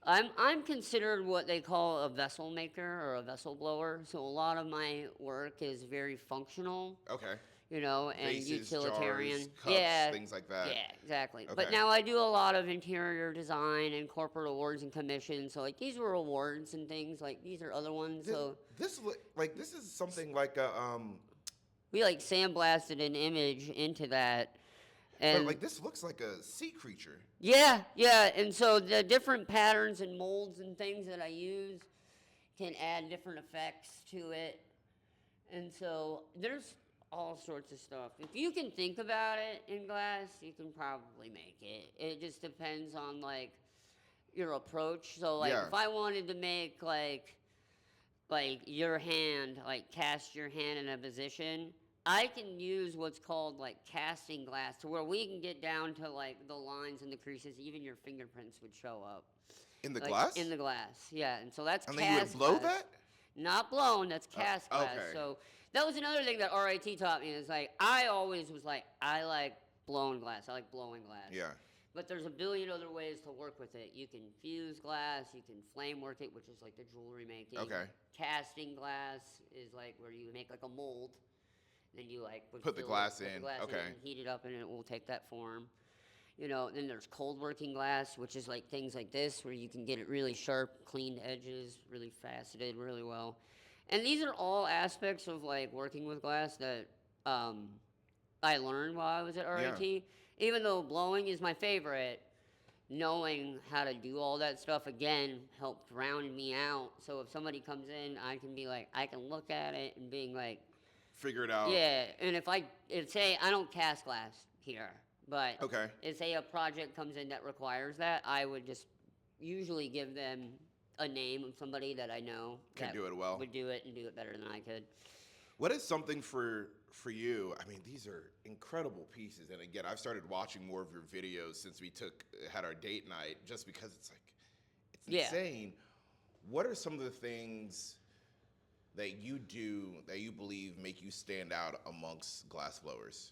[SPEAKER 3] I'm considered what they call a vessel maker or a vessel blower. So a lot of my work is very functional,
[SPEAKER 2] Okay.
[SPEAKER 3] you know, and
[SPEAKER 2] Vases,
[SPEAKER 3] utilitarian.
[SPEAKER 2] jars, cups,
[SPEAKER 3] yeah,
[SPEAKER 2] things like that.
[SPEAKER 3] yeah, exactly.
[SPEAKER 2] Okay.
[SPEAKER 3] But now I do a lot of interior design and corporate awards and commissions. So like these were awards and things. Like these are other ones. So
[SPEAKER 2] This is something like a
[SPEAKER 3] we like sandblasted an image into that. And
[SPEAKER 2] but like this looks like a sea creature.
[SPEAKER 3] yeah, yeah. And so the different patterns and molds and things that I use can add different effects to it. And so there's all sorts of stuff. If you can think about it in glass, you can probably make it. It just depends on like your approach. So like
[SPEAKER 2] Yeah.
[SPEAKER 3] if I wanted to make like your hand, like cast your hand in a position, I can use what's called like casting glass to where we can get down to like the lines and the creases, even your fingerprints would show up.
[SPEAKER 2] In the
[SPEAKER 3] Like,
[SPEAKER 2] glass?
[SPEAKER 3] In the glass, yeah. And so that's
[SPEAKER 2] And
[SPEAKER 3] cast
[SPEAKER 2] then you would blow
[SPEAKER 3] glass.
[SPEAKER 2] that?
[SPEAKER 3] Not blown, that's cast glass.
[SPEAKER 2] okay.
[SPEAKER 3] So that was another thing that RIT taught me is like I always was like, I like blown glass. I like blowing glass.
[SPEAKER 2] Yeah.
[SPEAKER 3] But there's a billion other ways to work with it. You can fuse glass, you can flame work it, which is like the jewelry making.
[SPEAKER 2] Okay.
[SPEAKER 3] Casting glass is like where you make like a mold. Then you like would
[SPEAKER 2] Put the
[SPEAKER 3] fill
[SPEAKER 2] glass
[SPEAKER 3] put
[SPEAKER 2] in,
[SPEAKER 3] the glass
[SPEAKER 2] okay.
[SPEAKER 3] and heat it up, and it will take that form. You know, then there's cold working glass, which is like things like this, where you can get it really sharp, cleaned edges, really faceted, really well. And these are all aspects of like working with glass that I learned while I was at RIT.
[SPEAKER 2] Yeah.
[SPEAKER 3] Even though blowing is my favorite, knowing how to do all that stuff again helped round me out. So if somebody comes in, I can be like, I can look at it and being like,
[SPEAKER 2] Figure it out.
[SPEAKER 3] yeah. And if say I don't cast glass here, but
[SPEAKER 2] Okay.
[SPEAKER 3] if say a project comes in that requires that, I would just usually give them a name of somebody that I know
[SPEAKER 2] Can
[SPEAKER 3] that
[SPEAKER 2] do it well.
[SPEAKER 3] would do it and do it better than I could.
[SPEAKER 2] What is something for you? I mean, these are incredible pieces, and again, I've started watching more of your videos since we had our date night, just because it's
[SPEAKER 3] Yeah.
[SPEAKER 2] insane. What are some of the things that you do that you believe make you stand out amongst glass blowers?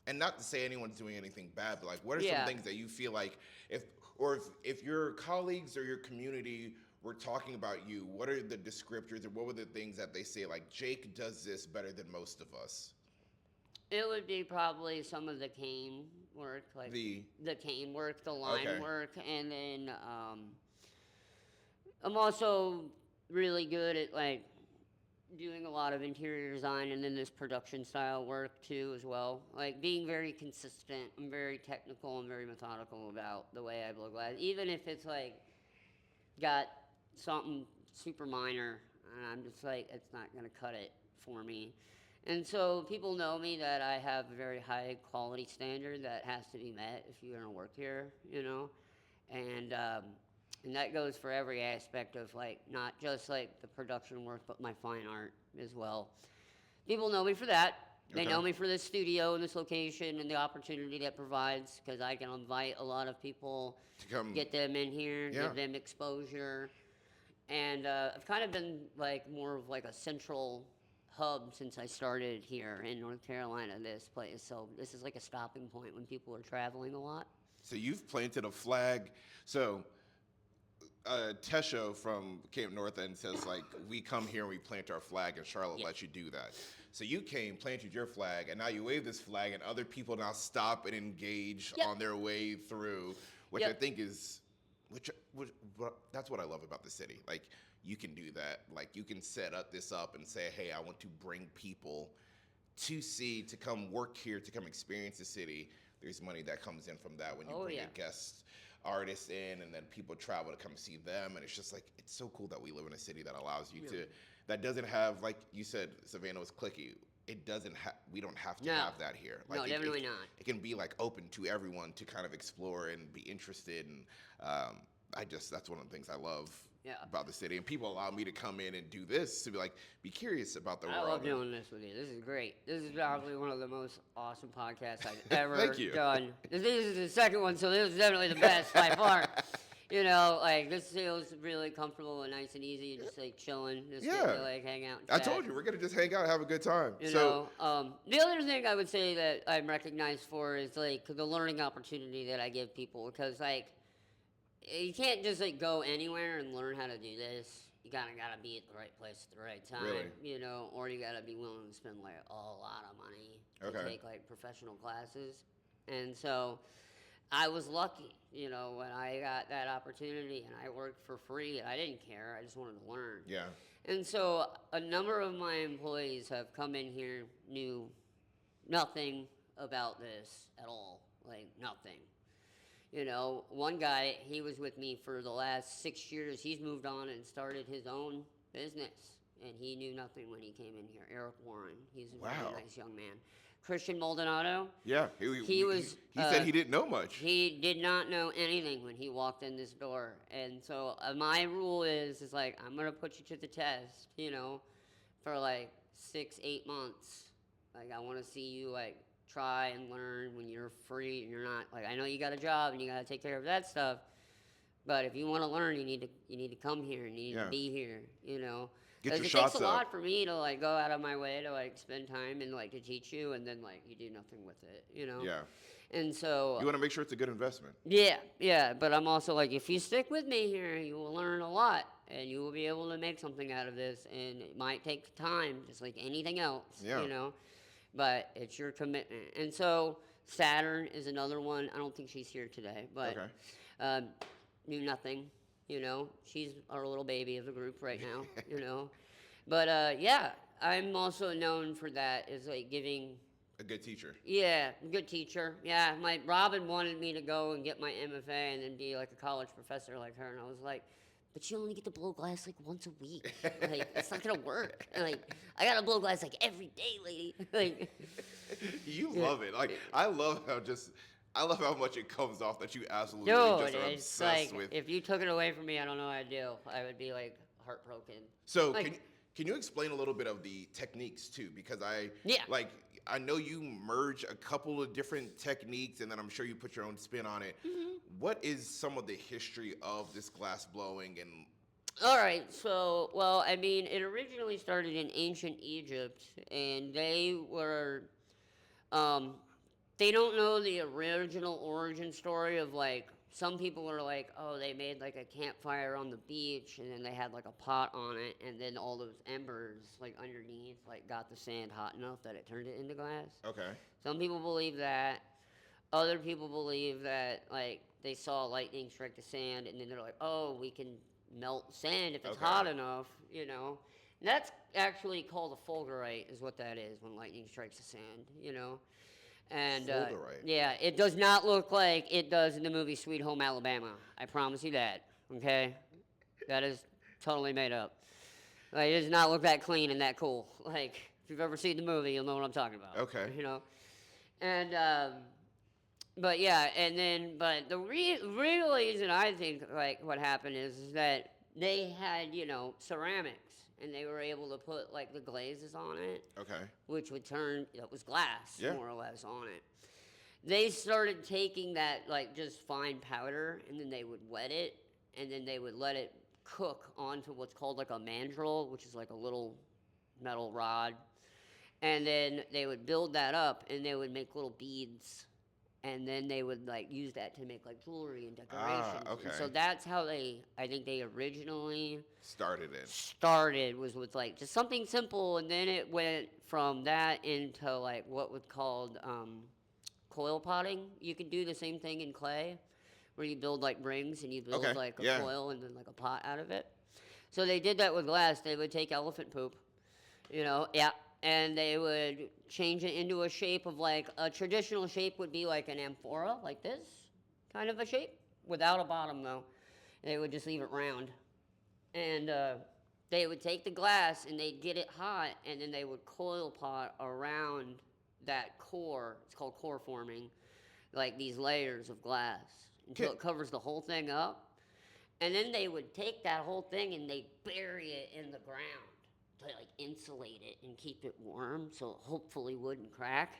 [SPEAKER 2] And not to say anyone's doing anything bad, but like, what are
[SPEAKER 3] Yeah.
[SPEAKER 2] some things that you feel like if your colleagues or your community were talking about you, what are the descriptors or what were the things that they say like Jake does this better than most of us?
[SPEAKER 3] It would be probably some of the cane work, like
[SPEAKER 2] The
[SPEAKER 3] cane work, the line
[SPEAKER 2] Okay.
[SPEAKER 3] work, and then I'm also really good at like doing a lot of interior design and then this production style work too as well. Like being very consistent. I'm very technical and very methodical about the way I blow glass. Even if it's like got something super minor and I'm just like, it's not gonna cut it for me. And so people know me that I have a very high quality standard that has to be met if you're going to work here, you know? And that goes for every aspect of like, not just like the production work, but my fine art as well. People know me for that. They
[SPEAKER 2] Okay.
[SPEAKER 3] know me for this studio and this location and the opportunity that provides because I can invite a lot of people,
[SPEAKER 2] To come,
[SPEAKER 3] get them in here,
[SPEAKER 2] yeah.
[SPEAKER 3] give them exposure. And I've kind of been like more of like a central hub since I started here in North Carolina, this place. So this is like a stopping point when people are traveling a lot.
[SPEAKER 2] So you've planted a flag. So Tesho from Camp North End says like we come here and we plant our flag, and Charlotte
[SPEAKER 3] Yeah.
[SPEAKER 2] lets you do that. So you came, planted your flag, and now you wave this flag, and other people now stop and engage
[SPEAKER 3] Yep.
[SPEAKER 2] on their way through, which I
[SPEAKER 3] Yep.
[SPEAKER 2] think is, which that's what I love about the city. Like you can do that. Like you can set up this up and say, hey, I want to bring people to come work here, to come experience the city. There's money that comes in from that when you
[SPEAKER 3] Oh,
[SPEAKER 2] bring
[SPEAKER 3] yeah.
[SPEAKER 2] a guest artists in, and then people travel to come see them, and it's just like it's so cool that we live in a city that allows you to, that doesn't have, like you said, Savannah was clicky. It doesn't have, we don't have to
[SPEAKER 3] No.
[SPEAKER 2] have that here. Like
[SPEAKER 3] No, definitely not.
[SPEAKER 2] It can be like open to everyone to kind of explore and be interested, and that's one of the things I love
[SPEAKER 3] Yeah.
[SPEAKER 2] about the city. And people allow me to come in and do this, to be curious about the
[SPEAKER 3] I
[SPEAKER 2] world.
[SPEAKER 3] love doing this with you. This is great. This is probably one of the most awesome podcasts I've ever
[SPEAKER 2] Thank you.
[SPEAKER 3] done. This is the second one, so this is definitely the best by far. You know, like this feels really comfortable and nice and easy, just like chilling, just
[SPEAKER 2] Yeah.
[SPEAKER 3] getting to like hang out. And
[SPEAKER 2] I
[SPEAKER 3] chat.
[SPEAKER 2] told you we're gonna just hang out and have a good time.
[SPEAKER 3] You
[SPEAKER 2] So
[SPEAKER 3] know, the other thing I would say that I'm recognized for is like the learning opportunity that I give people because like you can't just like go anywhere and learn how to do this. You gotta be at the right place at the right time,
[SPEAKER 2] Really?
[SPEAKER 3] you know, or you gotta be willing to spend like a lot of money to
[SPEAKER 2] Okay.
[SPEAKER 3] take like professional classes. And so I was lucky, you know, when I got that opportunity and I worked for free and I didn't care. I just wanted to learn.
[SPEAKER 2] yeah.
[SPEAKER 3] And so a number of my employees have come in here, knew nothing about this at all, like nothing. You know, one guy, he was with me for the last 6 years. He's moved on and started his own business, and he knew nothing when he came in here. Eric Warren, he's a
[SPEAKER 2] Wow.
[SPEAKER 3] really nice young man. Christian Maldonado,
[SPEAKER 2] Yeah,
[SPEAKER 3] He was,
[SPEAKER 2] He said he didn't know much.
[SPEAKER 3] he did not know anything when he walked in this door. And so my rule is like, I'm going to put you to the test, you know, for like 6-8 months. Like, I want to see you, like, try and learn when you're free and you're not, like, I know you got a job and you got to take care of that stuff. But if you want to learn, you need to come here and you need
[SPEAKER 2] Yeah.
[SPEAKER 3] to be here, you know.
[SPEAKER 2] Get
[SPEAKER 3] 'Cause
[SPEAKER 2] your
[SPEAKER 3] it
[SPEAKER 2] shots
[SPEAKER 3] takes a
[SPEAKER 2] up.
[SPEAKER 3] lot for me to like go out of my way to like spend time and like to teach you, and then like you do nothing with it, you know.
[SPEAKER 2] Yeah.
[SPEAKER 3] And so
[SPEAKER 2] You want to make sure it's a good investment.
[SPEAKER 3] yeah, but I'm also like, if you stick with me here, you will learn a lot, and you will be able to make something out of this, and it might take time, just like anything else,
[SPEAKER 2] Yeah.
[SPEAKER 3] you know. But it's your commitment, and so Saturn is another one. I don't think she's here today, but
[SPEAKER 2] Okay.
[SPEAKER 3] knew nothing, you know. She's our little baby of the group right now, you know. But yeah, I'm also known for that, is like giving.
[SPEAKER 2] A good teacher.
[SPEAKER 3] Yeah, good teacher. Yeah, my Robin wanted me to go and get my MFA and then be like a college professor like her, and I was like, but you only get to blow glass like once a week. Like, it's not gonna work. Like, I gotta blow glass like every day, lady. Like,
[SPEAKER 2] You love it. Like I love how much it comes off that you absolutely
[SPEAKER 3] dude,
[SPEAKER 2] just are
[SPEAKER 3] it's
[SPEAKER 2] obsessed
[SPEAKER 3] like
[SPEAKER 2] with.
[SPEAKER 3] if you took it away from me, I don't know what I'd do. I would be like heartbroken.
[SPEAKER 2] So
[SPEAKER 3] like-
[SPEAKER 2] can you explain a little bit of the techniques too? Because
[SPEAKER 3] Yeah.
[SPEAKER 2] I know you merge a couple of different techniques, and then I'm sure you put your own spin on it.
[SPEAKER 3] Mm-hmm.
[SPEAKER 2] What is some of the history of this glass blowing and
[SPEAKER 3] All right, so, well, I mean, it originally started in ancient Egypt, and they were, they don't know the original origin story of, like, some people were like, oh, they made, like, a campfire on the beach, and then they had, like, a pot on it, and then all those embers, like, underneath, like, got the sand hot enough that it turned it into glass.
[SPEAKER 2] okay?
[SPEAKER 3] Some people believe that. Other people believe that, like, they saw lightning strike the sand, and then they're like, oh, we can melt sand if it's
[SPEAKER 2] Okay.
[SPEAKER 3] hot enough, you know. And that's actually called a fulgurite, is what that is, when lightning strikes the sand, you know. And
[SPEAKER 2] Fulgurite.
[SPEAKER 3] yeah, it does not look like it does in the movie Sweet Home Alabama. I promise you that. Okay, that is totally made up. Like, it does not look that clean and that cool. Like, If you've ever seen the movie, you'll know what I'm talking about.
[SPEAKER 2] Okay.
[SPEAKER 3] You know, and but yeah, and then but the real reason I think like what happened is that they had ceramics and they were able to put like the glazes on it,
[SPEAKER 2] Okay.
[SPEAKER 3] which would turn it was glass
[SPEAKER 2] Yeah.
[SPEAKER 3] more or less on it. They started taking that like just fine powder and then they would wet it and then they would let it cook onto what's called like a mandrel, which is like a little metal rod. And then they would build that up and they would make little beads and then they would like use that to make like jewelry and decorations.
[SPEAKER 2] Okay.
[SPEAKER 3] And so that's how I think they originally
[SPEAKER 2] Started
[SPEAKER 3] was with like just something simple and then it went from that into like what was called coil potting. You can do the same thing in clay where you build like rings and you build
[SPEAKER 2] Okay,
[SPEAKER 3] like a
[SPEAKER 2] yeah.
[SPEAKER 3] coil and then like a pot out of it. So they did that with glass. They would take elephant poop, yeah, and they would change it into a shape of like a traditional shape would be like an amphora, like this kind of a shape, without a bottom though. They would just leave it round. And they would take the glass and they'd get it hot and then they would coil pot around that core. It's called core forming, like these layers of glass until it covers the whole thing up. And then they would take that whole thing and they bury it in the ground to like insulate it and keep it warm so it hopefully wouldn't crack.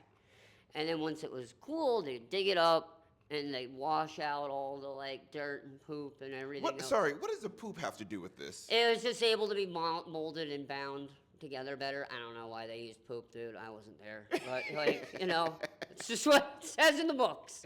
[SPEAKER 3] And then once it was cool, they'd dig it up and they'd wash out all the like dirt and poop and everything
[SPEAKER 2] What?
[SPEAKER 3] else.
[SPEAKER 2] Sorry. What does the poop have to do with this?
[SPEAKER 3] It was just able to be molded and bound together better. I don't know why they used poop, dude. I wasn't there. But, like, it's just what it says in the books.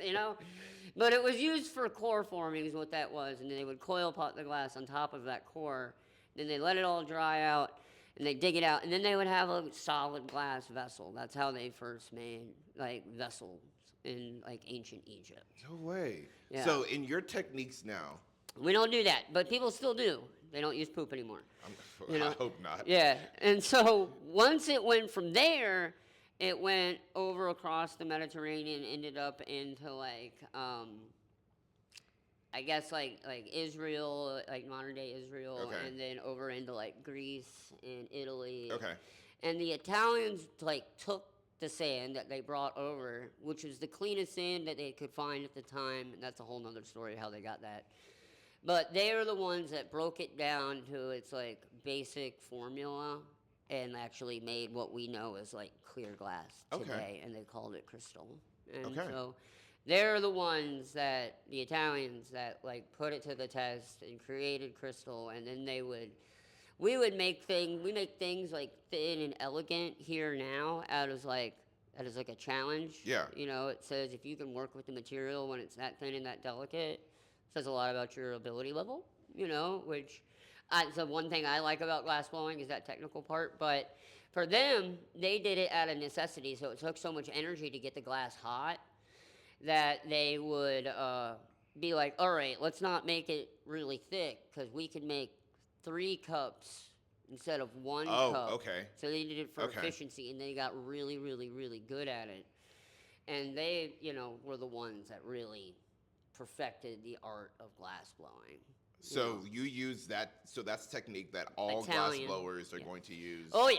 [SPEAKER 3] But it was used for core forming is what that was. And then they would coil pot the glass on top of that core. Then they let it all dry out and they dig it out. And then they would have a solid glass vessel. That's how they first made, like, vessels in, like, ancient Egypt.
[SPEAKER 2] No way.
[SPEAKER 3] Yeah.
[SPEAKER 2] So in your techniques now,
[SPEAKER 3] We don't do that, but people still do. They don't use poop anymore.
[SPEAKER 2] I hope not.
[SPEAKER 3] Yeah, and so once it went from there, it went over across the Mediterranean, ended up into like, I guess like Israel, like modern day Israel,
[SPEAKER 2] Okay.
[SPEAKER 3] and then over into like Greece and Italy.
[SPEAKER 2] Okay.
[SPEAKER 3] And the Italians like took the sand that they brought over, which was the cleanest sand that they could find at the time, and that's a whole nother story how they got that. But they are the ones that broke it down to its like basic formula and actually made what we know as like clear glass today,
[SPEAKER 2] Okay.
[SPEAKER 3] and they called it crystal. And
[SPEAKER 2] Okay.
[SPEAKER 3] so they're the ones that the Italians that like put it to the test and created crystal, and then we make things like thin and elegant here now out as like a challenge.
[SPEAKER 2] Yeah.
[SPEAKER 3] It says if you can work with the material when it's that thin and that delicate, says a lot about your ability level, which so one thing I like about glass blowing is that technical part. But for them, they did it out of necessity. So it took so much energy to get the glass hot that they would be like, all right, let's not make it really thick because we can make 3 cups instead of 1
[SPEAKER 2] Oh,
[SPEAKER 3] cup.
[SPEAKER 2] okay.
[SPEAKER 3] So they did it for
[SPEAKER 2] Okay.
[SPEAKER 3] efficiency, and they got really, really, really good at it. And they, were the ones that really perfected the art of glass blowing.
[SPEAKER 2] So you use that. So that's technique that all
[SPEAKER 3] Italian,
[SPEAKER 2] glass blowers are
[SPEAKER 3] yeah.
[SPEAKER 2] going to use.
[SPEAKER 3] Oh yeah.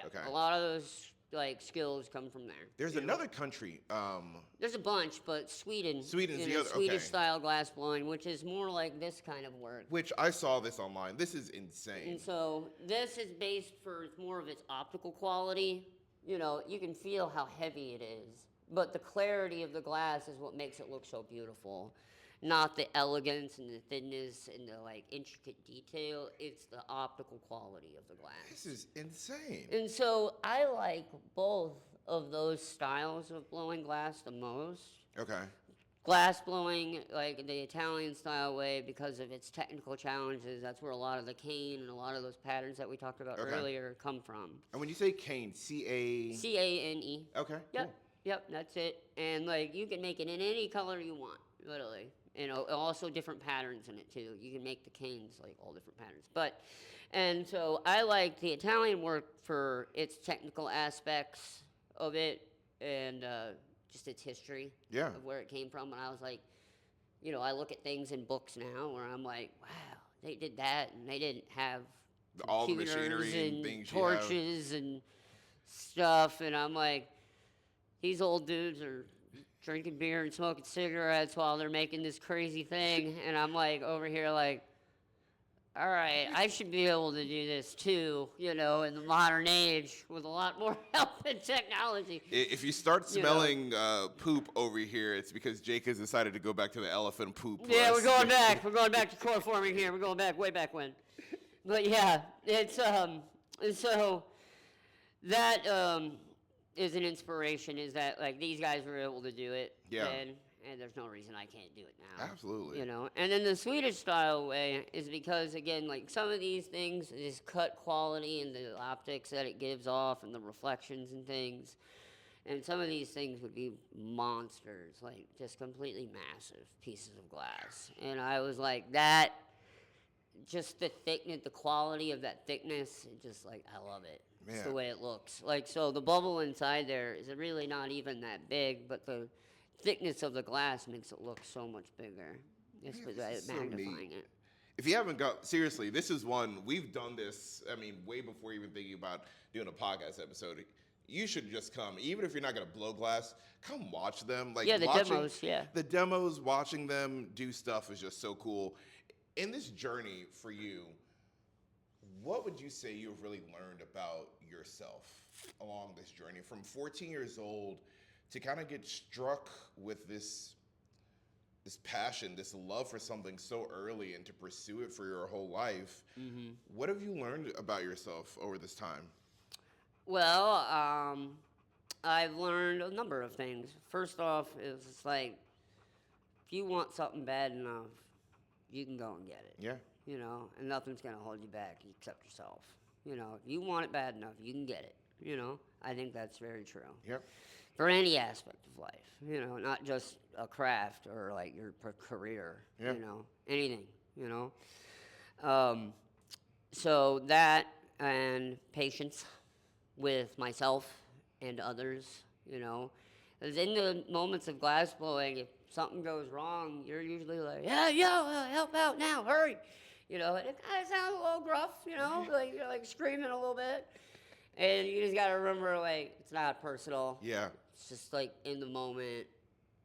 [SPEAKER 2] Okay.
[SPEAKER 3] A lot of those like skills come from there.
[SPEAKER 2] There's another country.
[SPEAKER 3] There's a bunch, but Sweden's
[SPEAKER 2] the other.
[SPEAKER 3] Swedish
[SPEAKER 2] Okay.
[SPEAKER 3] style glass blowing, which is more like this kind of work.
[SPEAKER 2] Which I saw this online. This is insane.
[SPEAKER 3] And so this is based for more of its optical quality. You can feel how heavy it is, but the clarity of the glass is what makes it look so beautiful. Not the elegance and the thinness and the like intricate detail. It's the optical quality of the glass.
[SPEAKER 2] This is insane.
[SPEAKER 3] And so I like both of those styles of blowing glass the most.
[SPEAKER 2] Okay.
[SPEAKER 3] Glass blowing, like the Italian style way, because of its technical challenges, that's where a lot of the cane and a lot of those patterns that we talked about
[SPEAKER 2] Okay.
[SPEAKER 3] earlier come from.
[SPEAKER 2] And when you say cane, C-A...
[SPEAKER 3] C-A-N-E.
[SPEAKER 2] Okay.
[SPEAKER 3] Yep,
[SPEAKER 2] Cool.
[SPEAKER 3] yep, that's it. And like you can make it in any color you want, literally. Also different patterns in it too. You can make the canes like all different patterns. And so I like the Italian work for its technical aspects of it and just its history
[SPEAKER 2] Yeah.
[SPEAKER 3] of where it came from. And I was like, I look at things in books now where I'm like, wow, they did that and they didn't have
[SPEAKER 2] All the
[SPEAKER 3] computers
[SPEAKER 2] machinery and
[SPEAKER 3] and
[SPEAKER 2] things you have.
[SPEAKER 3] torches and stuff, and I'm like, these old dudes are drinking beer and smoking cigarettes while they're making this crazy thing, and I'm like over here like, all right, I should be able to do this too, in the modern age with a lot more help and technology.
[SPEAKER 2] If you start
[SPEAKER 3] You know.
[SPEAKER 2] smelling poop over here, it's because Jake has decided to go back to the elephant poop.
[SPEAKER 3] Yeah, we're going back. We're going back to core forming here. We're going back way back when. But yeah, it's and so that is an inspiration. Is that like these guys were able to do it
[SPEAKER 2] Yeah.
[SPEAKER 3] then, and there's no reason I can't do it now.
[SPEAKER 2] Absolutely.
[SPEAKER 3] And then the Swedish style way is because again, like some of these things, this cut quality and the optics that it gives off, and the reflections and things. And some of these things would be monsters, like just completely massive pieces of glass. And I was like, that, just the thickness, the quality of that thickness, just like, I love it. It's the
[SPEAKER 2] Man.
[SPEAKER 3] way it looks. Like, so the bubble inside there is really not even that big, but the thickness of the glass makes it look so much bigger. Just with
[SPEAKER 2] this is so
[SPEAKER 3] magnifying
[SPEAKER 2] neat.
[SPEAKER 3] it.
[SPEAKER 2] If you haven't got, seriously, this is one, we've done this, I mean, way before even thinking about doing a podcast episode. You should just come, even if you're not gonna blow glass, come watch them. Like
[SPEAKER 3] Yeah, the
[SPEAKER 2] watching,
[SPEAKER 3] demos, yeah.
[SPEAKER 2] The demos, watching them do stuff is just so cool. In this journey for you, what would you say you've really learned about yourself along this journey from 14 years old to kind of get struck with this passion, this love for something so early and to pursue it for your whole life?
[SPEAKER 3] Mm-hmm.
[SPEAKER 2] What have you learned about yourself over this time?
[SPEAKER 3] Well, I've learned a number of things. First off, it's like, if you want something bad enough, you can go and get it.
[SPEAKER 2] Yeah.
[SPEAKER 3] And nothing's going to hold you back except yourself. If you want it bad enough, you can get it. I think that's very true.
[SPEAKER 2] Yep.
[SPEAKER 3] For any aspect of life, not just a craft or like your career,
[SPEAKER 2] Yeah.
[SPEAKER 3] Anything, So that and patience with myself and others, 'Cause in the moments of glass blowing, if something goes wrong, you're usually like, yeah, help out now, hurry. It kind of sounds a little gruff, like you're like screaming a little bit. And you just got to remember, like, it's not personal.
[SPEAKER 2] Yeah.
[SPEAKER 3] It's just like in the moment,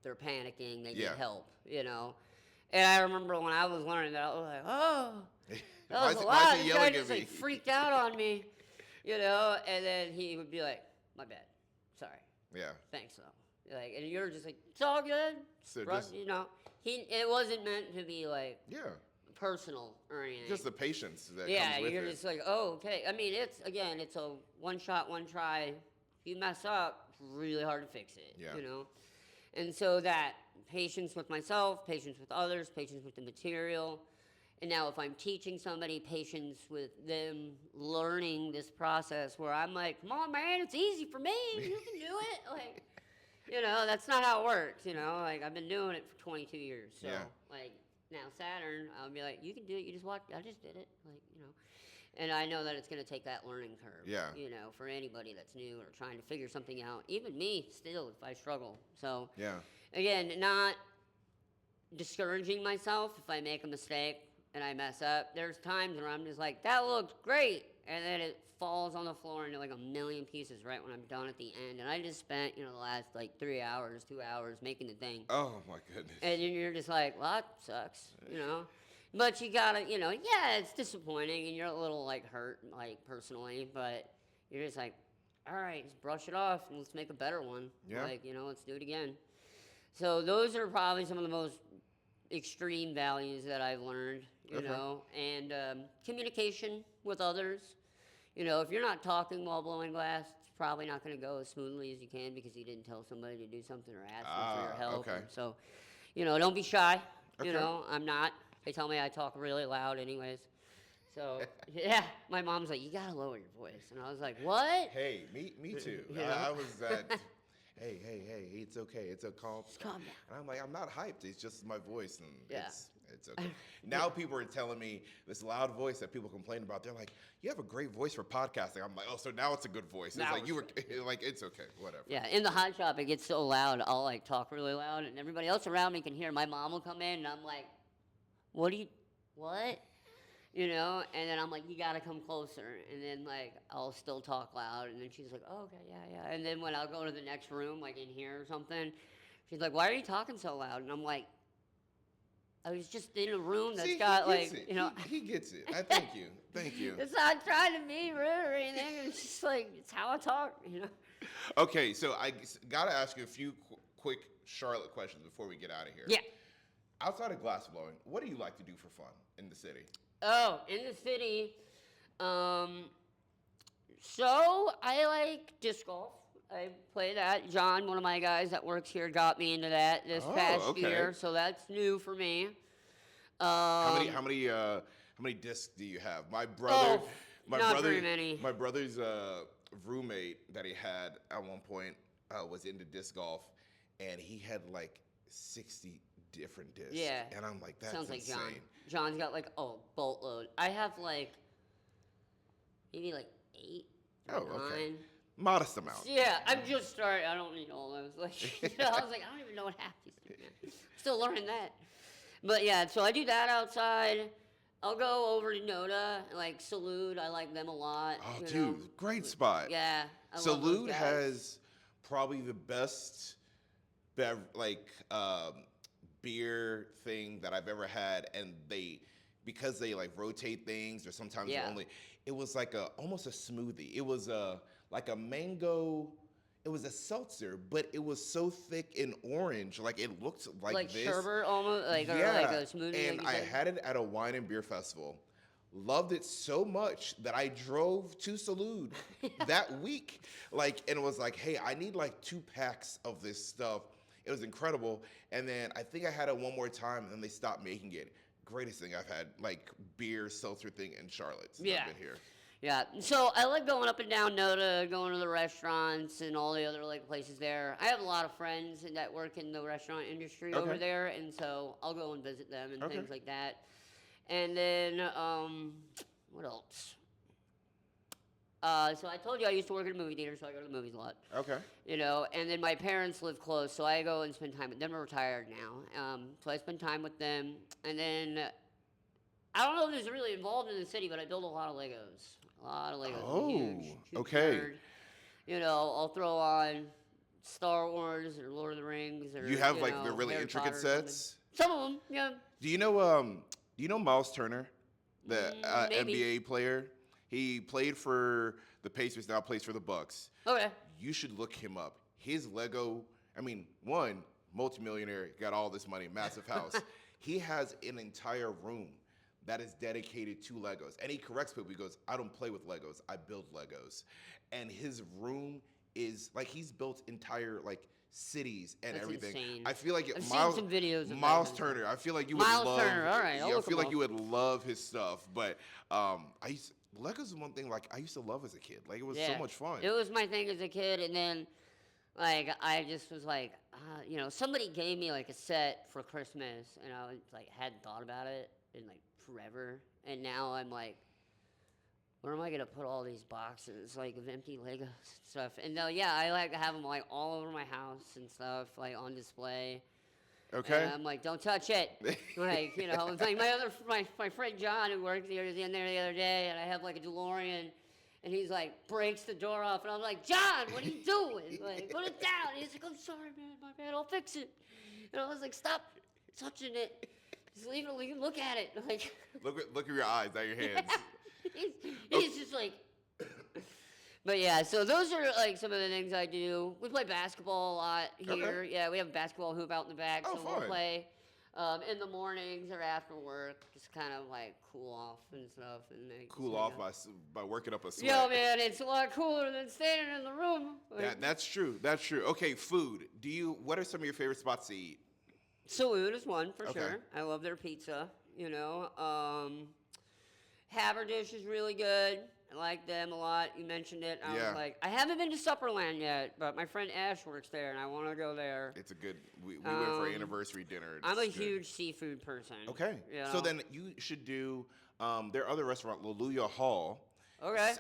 [SPEAKER 3] they're panicking, they
[SPEAKER 2] Yeah.
[SPEAKER 3] need help, And I remember when I was learning that, I was like, oh, that was a
[SPEAKER 2] Why
[SPEAKER 3] lot.
[SPEAKER 2] is he
[SPEAKER 3] This guy
[SPEAKER 2] yelling
[SPEAKER 3] just
[SPEAKER 2] at me?
[SPEAKER 3] like freaked out on me, And then he would be like, my bad, sorry,
[SPEAKER 2] Yeah.
[SPEAKER 3] thanks though. Like, and you're just like, it's all good,
[SPEAKER 2] So
[SPEAKER 3] bro,
[SPEAKER 2] just
[SPEAKER 3] It wasn't meant to be like
[SPEAKER 2] yeah,
[SPEAKER 3] personal or anything.
[SPEAKER 2] just the patience that
[SPEAKER 3] Yeah,
[SPEAKER 2] comes with
[SPEAKER 3] you're
[SPEAKER 2] it.
[SPEAKER 3] just like, oh, okay. I mean, it's a one shot, one try. If you mess up, it's really hard to fix it.
[SPEAKER 2] Yeah.
[SPEAKER 3] And so that patience with myself, patience with others, patience with the material, and now if I'm teaching somebody, patience with them learning this process where I'm like, come on, man, it's easy for me. You can do it. Like, that's not how it works. Like I've been doing it for 22 years. So
[SPEAKER 2] Yeah.
[SPEAKER 3] like. Now Saturn, I'll be like, you can do it. You just watch. I just did it, and I know that it's going to take that learning curve.
[SPEAKER 2] Yeah.
[SPEAKER 3] For anybody that's new or trying to figure something out. Even me, still, if I struggle. So
[SPEAKER 2] Yeah.
[SPEAKER 3] again, not discouraging myself if I make a mistake and I mess up. There's times where I'm just like, that looks great, and then it falls on the floor into like a million pieces right when I'm done at the end. And I just spent, the last like 3 hours, 2 hours making the thing.
[SPEAKER 2] Oh my goodness.
[SPEAKER 3] And then you're just like, well, that sucks, But you gotta, yeah, it's disappointing and you're a little like hurt, like personally, but you're just like, all right, just brush it off and let's make a better one.
[SPEAKER 2] Yeah.
[SPEAKER 3] Like, let's do it again. So those are probably some of the most extreme values that I've learned,
[SPEAKER 2] Okay.
[SPEAKER 3] And communication with others. If you're not talking while blowing glass, it's probably not going to go as smoothly as you can because you didn't tell somebody to do something or ask them for your help.
[SPEAKER 2] Okay.
[SPEAKER 3] And so, don't be shy.
[SPEAKER 2] Okay.
[SPEAKER 3] I'm not. They tell me I talk really loud anyways. So, yeah, my mom's like, you got to lower your voice. And I was like, what?
[SPEAKER 2] Hey, me too.
[SPEAKER 3] Yeah.
[SPEAKER 2] I was at. Hey, it's okay. It's a calm.
[SPEAKER 3] Calm down.
[SPEAKER 2] And I'm like, I'm not hyped. It's just my voice, and
[SPEAKER 3] Yeah.
[SPEAKER 2] it's okay. Now people are telling me this loud voice that people complain about. They're like, you have a great voice for podcasting. I'm like, oh, so now it's a good voice. It's
[SPEAKER 3] Now
[SPEAKER 2] like you were
[SPEAKER 3] it's
[SPEAKER 2] like, it's okay, whatever.
[SPEAKER 3] Yeah, in the hot shop, it gets so loud, I'll like talk really loud, and everybody else around me can hear. My mom will come in, and I'm like, what? you know, and then I'm like, you gotta come closer, and then like I'll still talk loud, and then she's like, oh, okay, yeah, and then when I'll go to the next room, like in here or something, she's like, why are you talking so loud? And I'm like, I was just in a room that's
[SPEAKER 2] See,
[SPEAKER 3] got
[SPEAKER 2] he gets
[SPEAKER 3] like,
[SPEAKER 2] it.
[SPEAKER 3] you know.
[SPEAKER 2] He gets it. I thank you. Thank you.
[SPEAKER 3] It's not trying to be rude or anything. It's just like it's how I talk, you know.
[SPEAKER 2] Okay, so gotta ask you a few quick Charlotte questions before we get out of here.
[SPEAKER 3] Yeah.
[SPEAKER 2] Outside of glass blowing, what do you like to do for fun in the city?
[SPEAKER 3] Oh, in the city, um, so I like disc golf. I play that. John, one of my guys that works here, got me into that this
[SPEAKER 2] Oh,
[SPEAKER 3] past
[SPEAKER 2] okay.
[SPEAKER 3] year, so that's new for me.
[SPEAKER 2] How many discs do you have? My brother,
[SPEAKER 3] Oh,
[SPEAKER 2] my
[SPEAKER 3] not
[SPEAKER 2] brother,
[SPEAKER 3] very many.
[SPEAKER 2] my brother's roommate that he had at one point was into disc golf, and he had like 60 different discs.
[SPEAKER 3] Yeah.
[SPEAKER 2] And I'm like, that's
[SPEAKER 3] Sounds like
[SPEAKER 2] insane.
[SPEAKER 3] John. John's got like boatload. I have like maybe like 8 or
[SPEAKER 2] Oh,
[SPEAKER 3] 9.
[SPEAKER 2] okay. Modest amount.
[SPEAKER 3] Yeah, I'm just starting. I don't need all those. Like, you know, I was like, I don't even know what half these things are. Still learning that. But yeah, so I do that outside. I'll go over to NoDa, like Salute. I like them a lot.
[SPEAKER 2] Oh,
[SPEAKER 3] you
[SPEAKER 2] dude,
[SPEAKER 3] know.
[SPEAKER 2] great spot.
[SPEAKER 3] Yeah, I love those
[SPEAKER 2] Salute
[SPEAKER 3] guys.
[SPEAKER 2] has probably the best beer thing that I've ever had, and because they like rotate things, or sometimes
[SPEAKER 3] Yeah.
[SPEAKER 2] only. It was like almost a smoothie. It was like a mango. It was a seltzer, but it was so thick and orange, like it looked like this.
[SPEAKER 3] sherbet almost, like or
[SPEAKER 2] Yeah,
[SPEAKER 3] like a smoothie.
[SPEAKER 2] and
[SPEAKER 3] like you
[SPEAKER 2] I
[SPEAKER 3] said.
[SPEAKER 2] had it at a wine and beer festival. Loved it so much that I drove to Salud that week. Like, and it was like, hey, I need like 2 packs of this stuff. It was incredible. And then I think I had it one more time, and then they stopped making it. Greatest thing I've had, like beer seltzer thing in Charlotte since
[SPEAKER 3] Yeah.
[SPEAKER 2] I've been here.
[SPEAKER 3] Yeah, so I like going up and down NoDa, going to the restaurants and all the other like places there. I have a lot of friends that work in the restaurant industry over
[SPEAKER 2] Okay.
[SPEAKER 3] there, and so I'll go and visit them and
[SPEAKER 2] Okay.
[SPEAKER 3] things like that. And then what else? So I told you I used to work at a movie theater, so I go to the movies a lot.
[SPEAKER 2] Okay.
[SPEAKER 3] You know, and then my parents live close, so I go and spend time with them. They're retired now, so I spend time with them. And then I don't know if this is really involved in the city, but I build a lot of Legos. A lot of Legos. I'm a
[SPEAKER 2] Oh,
[SPEAKER 3] huge
[SPEAKER 2] okay.
[SPEAKER 3] nerd. You know, I'll throw on Star Wars or Lord of the Rings or
[SPEAKER 2] You have like the
[SPEAKER 3] know,
[SPEAKER 2] really
[SPEAKER 3] Harry
[SPEAKER 2] intricate
[SPEAKER 3] Potter or something.
[SPEAKER 2] sets.
[SPEAKER 3] Some of them, yeah.
[SPEAKER 2] Do you know Miles Turner, the
[SPEAKER 3] Maybe.
[SPEAKER 2] NBA player? He played for the Pacers, now plays for the Bucks.
[SPEAKER 3] Okay.
[SPEAKER 2] You should look him up. His Lego, I mean, one, multimillionaire, got all this money, massive house. He has an entire room that is dedicated to Legos. And he corrects people. He goes, I don't play with Legos, I build Legos. And his room is like, he's built entire like cities and
[SPEAKER 3] That's
[SPEAKER 2] everything.
[SPEAKER 3] insane.
[SPEAKER 2] I feel like
[SPEAKER 3] I've seen some videos of
[SPEAKER 2] Miles
[SPEAKER 3] that.
[SPEAKER 2] Turner. I feel like you would
[SPEAKER 3] Miles
[SPEAKER 2] love.
[SPEAKER 3] Turner, all right, I'll
[SPEAKER 2] Yeah, I
[SPEAKER 3] look
[SPEAKER 2] feel
[SPEAKER 3] him
[SPEAKER 2] like
[SPEAKER 3] up.
[SPEAKER 2] you would love his stuff. But Legos is one thing like I used to love as a kid. Like it was so much fun.
[SPEAKER 3] It was my thing as a kid, and then like I just was like, you know, somebody gave me like a set for Christmas, and I was like hadn't thought about it in like forever, and now I'm like, where am I gonna put all these boxes like of empty Legos and stuff? And yeah, I like to have them like all over my house and stuff, like on display.
[SPEAKER 2] Okay.
[SPEAKER 3] And I'm like, don't touch it. Like, you know, it's like my friend John who works here was in there the other day, and I have like a DeLorean, and he's like breaks the door off, and I'm like, John, what are you doing? Like, put it down. And he's like, I'm sorry, man, my bad, I'll fix it. And I was like, stop touching it. Just leave it. You can look at it. Like,
[SPEAKER 2] Look at your eyes, not your hands.
[SPEAKER 3] he's just like. But yeah, so those are like some of the things I do. We play basketball a lot here.
[SPEAKER 2] Okay.
[SPEAKER 3] Yeah, we have a basketball hoop out in the back,
[SPEAKER 2] Oh,
[SPEAKER 3] so
[SPEAKER 2] fun.
[SPEAKER 3] we'll play in the mornings or after work, just kind of like cool off and stuff. And like,
[SPEAKER 2] Cool
[SPEAKER 3] just
[SPEAKER 2] off
[SPEAKER 3] hang out.
[SPEAKER 2] by working up a sweat.
[SPEAKER 3] Yo, man, it's a lot cooler than standing in the room. Like,
[SPEAKER 2] That's true. That's true. Okay, food. What are some of your favorite spots to eat?
[SPEAKER 3] Salute is one for
[SPEAKER 2] Okay.
[SPEAKER 3] sure. I love their pizza. You know, Haberdish is really good. I like them a lot. You mentioned it. I
[SPEAKER 2] Yeah.
[SPEAKER 3] was like, I haven't been to Supperland yet, but my friend Ash works there, and I want to go there.
[SPEAKER 2] It's a good. We went for an anniversary dinner.
[SPEAKER 3] I'm a
[SPEAKER 2] It's good.
[SPEAKER 3] huge seafood person.
[SPEAKER 2] Okay.
[SPEAKER 3] you
[SPEAKER 2] So
[SPEAKER 3] know?
[SPEAKER 2] then you should do their other restaurant, Luluya Hall.
[SPEAKER 3] Okay.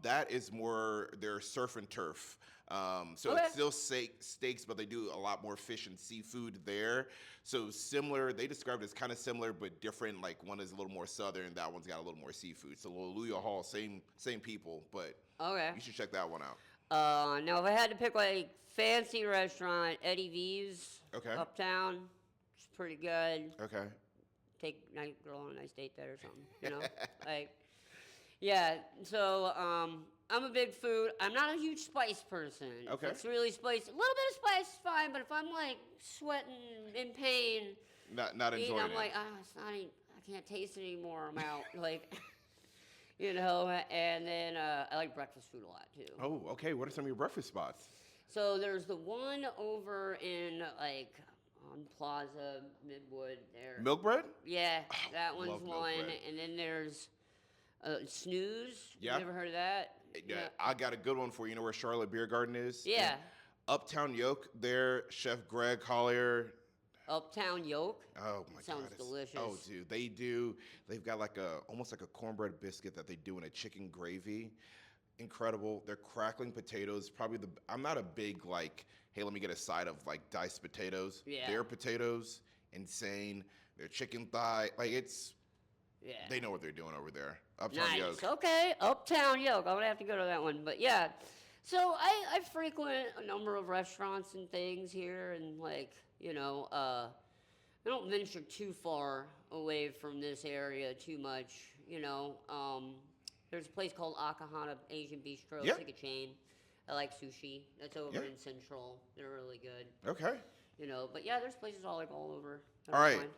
[SPEAKER 2] That is more their surf and turf. So
[SPEAKER 3] Okay.
[SPEAKER 2] it's still steaks, but they do a lot more fish and seafood there. So similar, they described it as kind of similar but different. Like one is a little more southern, that one's got a little more seafood. So Luluya Hall, same people, but
[SPEAKER 3] Okay.
[SPEAKER 2] you should check that one out.
[SPEAKER 3] Now if I had to pick like fancy restaurant, Eddie V's,
[SPEAKER 2] Okay.
[SPEAKER 3] uptown, it's pretty good.
[SPEAKER 2] Okay.
[SPEAKER 3] Take nice girl on a nice date there or something, you know? Like, yeah. So I'm a big food. I'm not a huge spice person.
[SPEAKER 2] Okay.
[SPEAKER 3] If it's really spicy. A little bit of spice is fine, but if I'm like sweating in pain,
[SPEAKER 2] Not enjoying
[SPEAKER 3] I'm
[SPEAKER 2] it.
[SPEAKER 3] like, it's not. I can't taste it anymore. I'm out. Like, you know. And then I like breakfast food a lot too.
[SPEAKER 2] Oh, okay. What are some of your breakfast spots?
[SPEAKER 3] So there's the one over in like on Plaza Midwood there.
[SPEAKER 2] Milk bread?
[SPEAKER 3] Yeah, that one's
[SPEAKER 2] love milk
[SPEAKER 3] one.
[SPEAKER 2] bread.
[SPEAKER 3] And then there's Snooze.
[SPEAKER 2] Yeah.
[SPEAKER 3] You ever heard of that?
[SPEAKER 2] Yeah, I got a good one for you. You know where Charlotte Beer Garden is?
[SPEAKER 3] Yeah.
[SPEAKER 2] And Uptown Yoke, there, Chef Greg Collier.
[SPEAKER 3] Uptown Yolk.
[SPEAKER 2] Oh my
[SPEAKER 3] Sounds
[SPEAKER 2] god.
[SPEAKER 3] delicious.
[SPEAKER 2] Oh dude, they've got like almost like a cornbread biscuit that they do in a chicken gravy. Incredible. They're crackling potatoes. I'm not a big like, hey, let me get a side of like diced potatoes.
[SPEAKER 3] Yeah.
[SPEAKER 2] Their potatoes, insane. Their chicken thigh, like
[SPEAKER 3] Yeah.
[SPEAKER 2] they know what they're doing over there. Uptown
[SPEAKER 3] Nice.
[SPEAKER 2] Yoke.
[SPEAKER 3] Okay. Uptown Yolk. I'm gonna have to go to that one. But yeah. So I frequent a number of restaurants and things here, and like I don't venture too far away from this area too much. There's a place called Akahana Asian Bistro.
[SPEAKER 2] Yeah.
[SPEAKER 3] It's like a chain. I like sushi. That's over
[SPEAKER 2] Yeah.
[SPEAKER 3] in Central. They're really good.
[SPEAKER 2] Okay.
[SPEAKER 3] But yeah, there's places all over. that
[SPEAKER 2] All
[SPEAKER 3] are
[SPEAKER 2] right.
[SPEAKER 3] fine.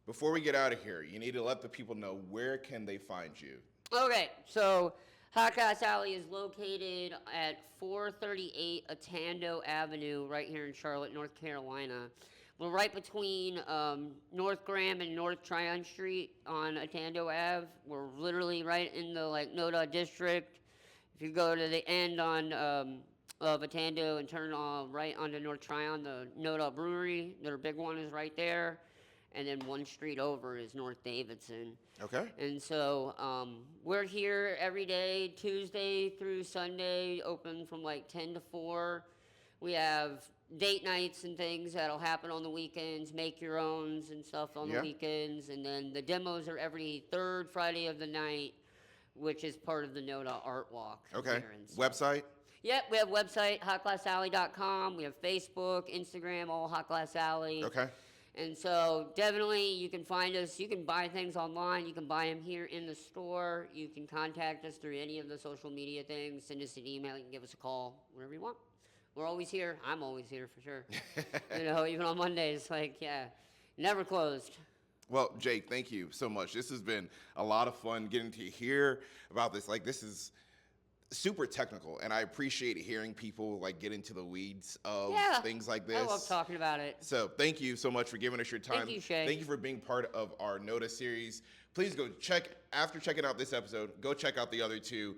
[SPEAKER 2] Before we get out of here, you need to let the people know where can they find you.
[SPEAKER 3] Okay, so Hot Gas Alley is located at 438 Atando Avenue, right here in Charlotte, North Carolina. We're right between North Graham and North Tryon Street on Atando Ave. We're literally right in the NoDa district. If you go to the end of Atando and turn right onto North Tryon, the NoDa Brewery, their big one is right there. And then one street over is North Davidson.
[SPEAKER 2] Okay.
[SPEAKER 3] And so we're here every day, Tuesday through Sunday, open from 10 to 4. We have date nights and things that'll happen on the weekends, make your owns and stuff on
[SPEAKER 2] Yeah.
[SPEAKER 3] the weekends. And then the demos are every third Friday of the night, which is part of the NoDa Art Walk.
[SPEAKER 2] Okay.
[SPEAKER 3] here and stuff.
[SPEAKER 2] Website?
[SPEAKER 3] Yep, we have a website, hotglassalley.com. We have Facebook, Instagram, all Hot Glass Alley.
[SPEAKER 2] Okay.
[SPEAKER 3] And so definitely you can find us. You can buy things online. You can buy them here in the store. You can contact us through any of the social media things. Send us an email. You can give us a call, whatever you want. We're always here. I'm always here for sure. Even on Mondays, never closed.
[SPEAKER 2] Well, Jake, thank you so much. This has been a lot of fun getting to hear about this. This is super technical, and I appreciate hearing people get into the weeds of things like this.
[SPEAKER 3] I love talking about it.
[SPEAKER 2] So thank you so much for giving us your time.
[SPEAKER 3] Thank you, Shay.
[SPEAKER 2] Thank you for being part of our NoDa series. Please go after checking out this episode, go check out the other two.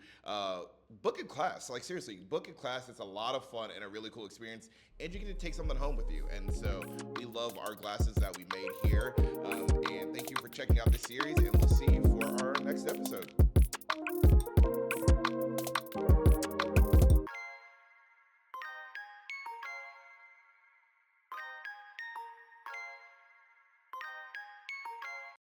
[SPEAKER 2] Book a class. Seriously, book a class. It's a lot of fun and a really cool experience, and you get to take something home with you. And so we love our glasses that we made here. And thank you for checking out this series, and we'll see you for our next episode.